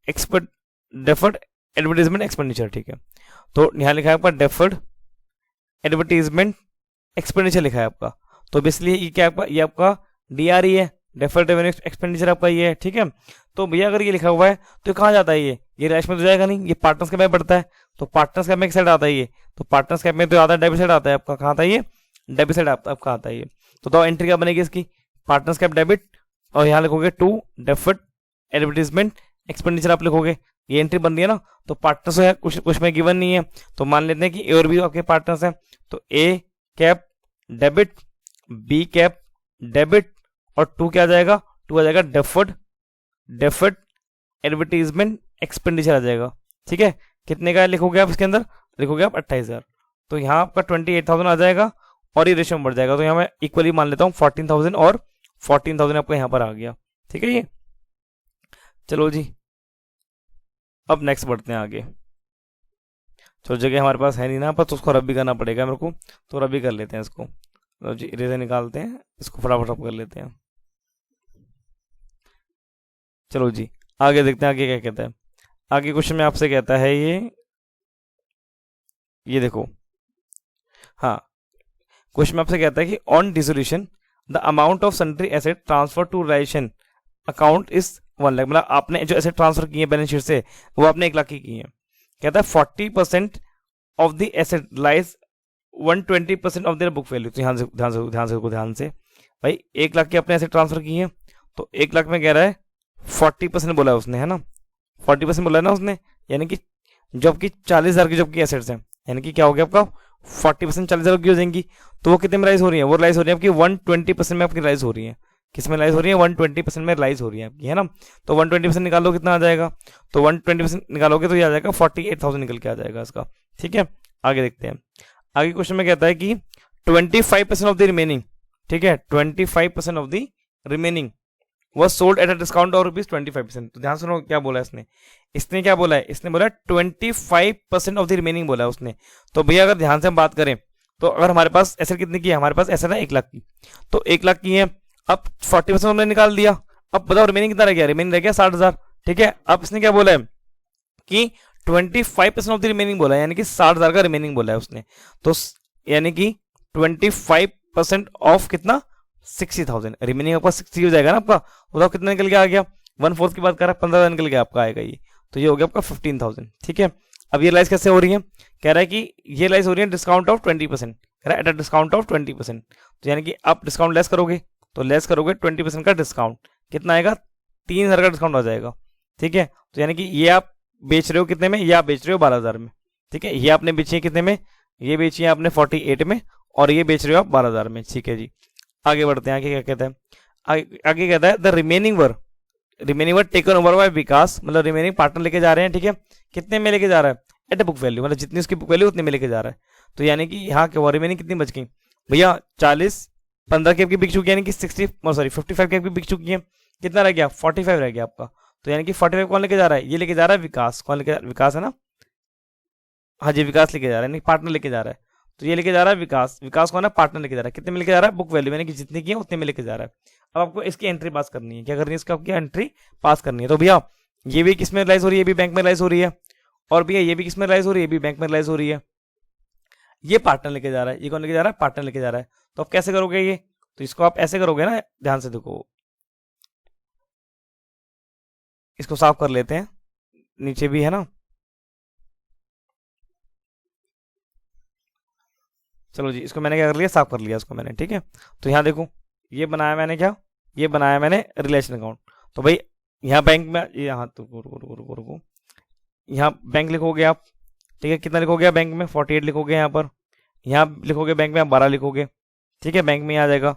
expand deferred advertisement expenditure. ठीक है, तो यहाँ लिखा है आपका डेफर्ड एडवर्टीजमेंट एक्सपेंडिचर लिखा है आपका, तो बेसिकली ये क्या आपका, ये आपका डीआरई है, डेफर्ड रेवेन्यू एक्सपेंडिचर आपका ये है। ठीक है, तो भैया अगर ये लिखा हुआ है तो कहाँ जाता है, ये रैश में तो जाएगा नहीं, ये पार्टनर्स कैप में बढ़ता है, तो पार्टनर्स कैप में एक साइड आता है ये, तो पार्टनर्स कैप में तो आता है डेबिट साइड आता है आपका, कहाँ आता है ये, डेबिट साइड आपका आता है ये। तो एंट्री क्या बनेगी इसकी, पार्टनर्स कैप डेबिट, और यहाँ लिखोगे टू डेफर्ड एडवर्टीजमेंट एक्सपेंडिचर आप लिखोगे, ये एंट्री बन रही है ना। तो पार्टनर्स है कुछ में गिवन नहीं है, तो मान लेते हैं कि ए और बी आपके पार्टनर्स हैं, तो A cap debit, B cap debit, और टू क्या आ जाएगा, टू आ जाएगा डेफर्ड एडवर्टीजमेंट एक्सपेंडिचर आ जाएगा। ठीक है, कितने का लिखोगे आप इसके अंदर, लिखोगे आप 28,000, तो यहाँ आपका 28,000 आ जाएगा, और ये रेशियो बढ़ जाएगा, तो यहाँ मैं इक्वली मान लेता हूँ 14,000 और 14,000 आपको यहाँ पर आ गया। ठीक है, ये चलो जी, अब नेक्स्ट बढ़ते हैं आगे। तो जगह हमारे पास है नहीं ना, पर तो उसको रब भी करना पड़ेगा मेरे को, तो रब भी कर लेते हैं इसको, तो जी इरेजर निकालते हैं, इसको फटाफट कर लेते हैं। चलो जी आगे देखते हैं, आगे क्या कहता है। आगे क्वेश्चन में आपसे कहता है ये देखो, हाँ, क्वेश्चन में आपसे कहता है कि on dissolution the amount of sundry asset transfer to relation account is 1 lakh, मतलब आपने जो एसेट ट्रांसफर किए बैलेंस शीट से, वो आपने 1 लाख की है। कहता है 40% of the asset lies 120% of their book value. तो ध्यान से भाई 1 लाख की अपने एसेट ट्रांसफर की है, तो 1 लाख में कह रहा है 40% बोला है उसने, है ना, 40% बोला है ना उसने, यानी कि जो आपकी 40,000 की जो आपकी एसेट्स हैं, यानी कि क्या हो गया आपका 40% 40,000 की हो जाएंगी, तो वो कितने में राइज हो रही है, वो राइज हो रही है आपकी 120% में आपकी राइज हो रही है, किस में राइज हो रही है 120% में राइज हो रही है आपकी, है ना। तो 120% निकालो कितना आ जाएगा, तो 120% निकालोगे तो ये आ जाएगा 48,000 निकल के आ जाएगा इसका। ठीक है, आगे देखते हैं। आगे क्वेश्चन में कहता है कि 25% ऑफ द रिमेनिंग, ठीक है, 25% of the remaining was sold at a discount of ₹25%। तो ध्यान सुनो क्या बोला है इसने क्या बोला है, इसने बोला 25% ऑफ द रिमेनिंग बोला है उसने। तो भैया अगर ध्यान से हम बात करें, तो अगर हमारे पास एसेट कितनी की है, हमारे पास एसेट है 1 लाख की, तो 1 लाख की है, अब 40% हमने निकाल दिया, अब बताओ रिमेनिंग कितना रह गया, रिमेनिंग रह गया 60,000। ठीक है, अब इसने क्या बोला है कि 25% ऑफ द रिमेनिंग बोला है, यानी कि 60,000 का रिमेनिंग बोला है उसने, तो यानी कि 25% ऑफ कितना 60,000, रिमेनिंग आपका 60 हो जाएगा ना आपका, बताओ कितना निकल के आ गया, 1/4 की बात कर रहा है 15,000 निकल के आपका आएगा ये, तो ये हो गया आपका 15,000। ठीक है, अब ये रिलाइज कैसे हो रही है, कह रहा है कि ये रिलाइज हो रही है डिस्काउंट ऑफ 20%, कह रहा है एट अ डिस्काउंट ऑफ 20%, तो यानी कि आप डिस्काउंट लेस करोगे, तो लेस करोगे 20% का डिस्काउंट, कितना आएगा 3,000 का डिस्काउंट आ जाएगा। ठीक है, तो यानी कि ये आप बेच रहे हो कितने में, ये आप बेच रहे हो 12,000 में। ठीक है, ये आपने बेची है कितने में, ये बेची है आपने 48 में, और ये बेच रहे हो आप 12,000 में। ठीक है जी, आगे बढ़ते हैं, आगे क्या कहता है, आगे कहता है the remaining were remaining were taken over by Vikas, मतलब रिमेनिंग पार्टनर लेके जा रहे हैं, ठीक है। कितने में लेके जा रहा है? एट बुक वैल्यू, मतलब जितनी उसकी बुक वैल्यू उतने में लेके जा रहा है। तो यानी कि यहाँ के वो रिमेनिंग कितनी बच गई भैया? 40, 15 की आपकी बिक चुकी है, यानी कि 55 की आपकी बिक चुकी है। कितना रह गया? 45 रह गया आपका। तो यानी कि 45 कौन लेके जा रहा है? ये लेके जा रहा है विकास। कौन लेके? विकास है ना, हाँ जी विकास लेके जा रहा है, नहीं पार्टनर लेके जा रहा है। तो ये लेके जा रहा है विकास। विकास कौन है? पार्टनर लेके जा रहा है। कितने में लेके जा रहा है? बुक वैल्यू, यानी कि जितनी की है उतने में लेके जा रहा है। अब आपको इसकी एंट्री पास करनी है। क्या करनी है? इसका आपकी एंट्री पास करनी है। तो भैया ये भी किस में रिलाइज हो रही है? ये भी बैंक में रिलाइज हो रही है। और भैया ये भी किस में रिलाइज हो रही है? ये भी बैंक में रिलाइज हो रही है। ये पार्टनर लेके जा रहा है। ये कौन लेके जा रहा है? पार्टनर लेके जा रहा है। तो आप कैसे करोगे ये? तो इसको आप ऐसे करोगे ना, ध्यान से देखो, इसको साफ कर लेते हैं, नीचे भी है ना। चलो जी, इसको मैंने क्या कर लिया? साफ कर लिया इसको मैंने, ठीक है। तो यहाँ देखो, ये बनाया मैंने क्या? ये बनाया मैंने रिलेशन अकाउंट। तो भाई यहाँ बैंक में, यहाँ तो रुको, यहाँ बैंक लिखोगे आप, ठीक है। कितना लिखोगे बैंक में? 48 लिखोगे यहाँ पर। यहाँ लिखोगे बैंक में आप 12 लिखोगे, ठीक है। बैंक में आ जाएगा।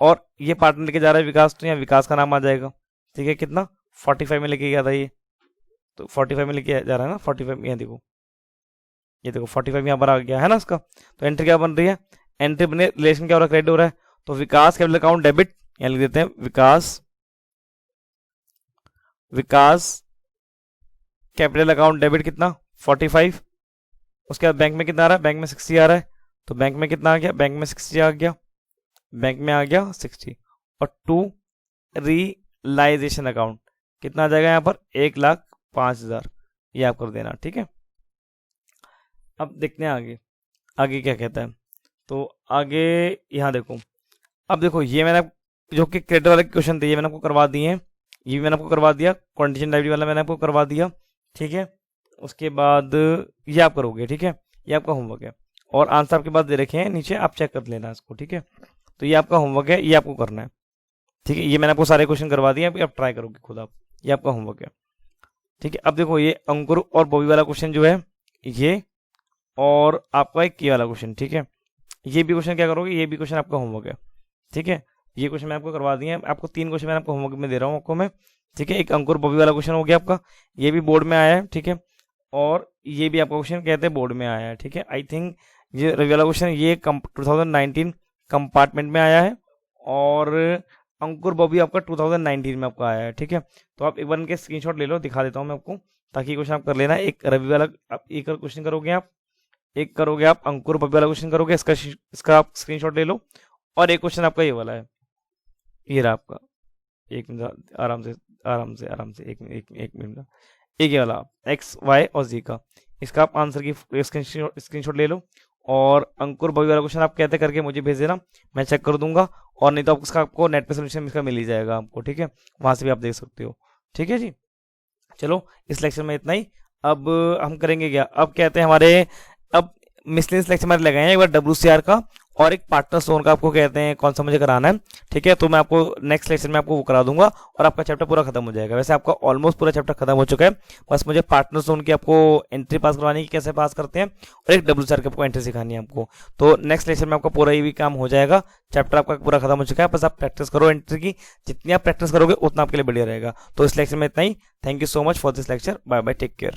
और ये पार्टनर लेके जा रहा है विकास, तो यहाँ विकास का नाम आ जाएगा, ठीक है। कितना? 45 में लेके गया था ये, तो 45 में लेके जा रहा है ना, 45 में। यहाँ देखो, ये देखो 45 यहाँ पर आ गया है ना इसका। तो एंट्री क्या बन रही है? एंट्री बने, रिलेशन क्या हो रहा है? क्रेडिट हो रहा है। तो विकास कैपिटल अकाउंट डेबिट, यहाँ लिख देते हैं विकास कैपिटल अकाउंट डेबिट। कितना? 45। उसके बाद बैंक में कितना आ रहा है? बैंक में 60 आ रहा है। तो बैंक में कितना आ गया? बैंक में 60 आ गया, बैंक में आ गया 60। और टू रियलाइजेशन अकाउंट कितना आ जाएगा यहाँ पर? 1,05,000। ये आप कर देना, ठीक है। अब देखते हैं आगे, आगे क्या कहता है। तो आगे यहाँ देखो, अब देखो ये मैंने जो कि क्रेडिट वाले क्वेश्चन थे ये मैंने आपको करवा दिए हैं। ये भी मैंने आपको करवा दिया, कंडीशन लाइब्रेरी वाला मैंने आपको करवा दिया, ठीक है। उसके बाद ये आप करोगे, ठीक है। ये आपका होमवर्क है और आंसर आपके पास दे रखे हैं नीचे, आप चेक कर लेना इसको, ठीक है। तो ये आपका होमवर्क है, ये आपको करना है, ठीक है। ये मैंने आपको सारे क्वेश्चन करवा दिए, अभी आप ट्राई करोगे खुद आप। ये आपका होमवर्क है, ठीक है। अब देखो ये अंकुर और बॉबी वाला क्वेश्चन जो है ये, और आपका एक ये वाला क्वेश्चन, ठीक है। ये भी क्वेश्चन क्या करोगे? ये भी क्वेश्चन आपका होमवर्क है, ठीक है। ये क्वेश्चन मैं आपको करवा दिए हैं। आपको 3 क्वेश्चन मैंने आपको होमवर्क में दे रहा हूँ आपको मैं, ठीक है। एक अंकुर बॉबी वाला क्वेश्चन हो गया आपका, ये भी बोर्ड में आया है, ठीक है। और ये भी आपका क्वेश्चन कहते हैं बोर्ड में आया है, ठीक है। आई थिंक ये रवि वाला क्वेश्चन ये 2019 कंपार्टमेंट में आया है, और अंकुर बॉबी आपका 2019 में आपका आया है, ठीक है। तो आप एक बार इनके स्क्रीनशॉट ले लो, दिखा देता हूँ मैं आपको, ताकि क्वेश्चन आप कर लेना। एक रवि वाला आप एक क्वेश्चन करोगे, आप एक करोगे, आप अंकुर बॉबी वाला क्वेश्चन करोगे, इसका आप स्क्रीनशॉट ले लो। और एक क्वेश्चन आपका ये वाला है, ये रहा आपका। एक मिनट, आराम से एक मिनट का, एक ये वाला एक्स वाई और जी का, इसका आप आंसर की स्क्रीनशॉट ले लो। और अंकुर बॉबी वाला क्वेश्चन आप कहते करके मुझे भेज देना, मैं चेक कर दूंगा। और नहीं तो आप उसका आपको नेट पे सोल्यूशन इसका मिल ही जाएगा आपको, ठीक है। वहां से भी आप देख सकते हो, ठीक है जी। चलो इस लेक्चर में इतना ही। अब हम करेंगे क्या? अब कहते हैं हमारे, अब मिसलेनियस लेक्चर हमारे लगाए हैं, एक बार WCR का और एक पार्टनर जोन का आपको कहते हैं कौन सा मुझे कराना है, ठीक है। तो मैं आपको नेक्स्ट लेक्चर में आपको वो करा दूंगा और आपका चैप्टर पूरा खत्म हो जाएगा। वैसे आपका ऑलमोस्ट पूरा चैप्टर खत्म हो चुका है, बस मुझे पार्टनर जोन की आपको एंट्री पास करवानी है, कैसे पास करते हैं, और एक WCR की आपको एंट्री सिखानी है आपको। तो नेक्स्ट लेक्चर में आपका पूरा ही भी काम हो जाएगा, चैप्टर आपका पूरा खत्म हो चुका है। बस आप प्रैक्टिस करो एंट्री की, जितनी आप प्रैक्टिस करोगे उतना आपके लिए बढ़िया रहेगा। तो इस लेक्चर में इतना ही। Thank you so much for this lecture. Bye bye, take care.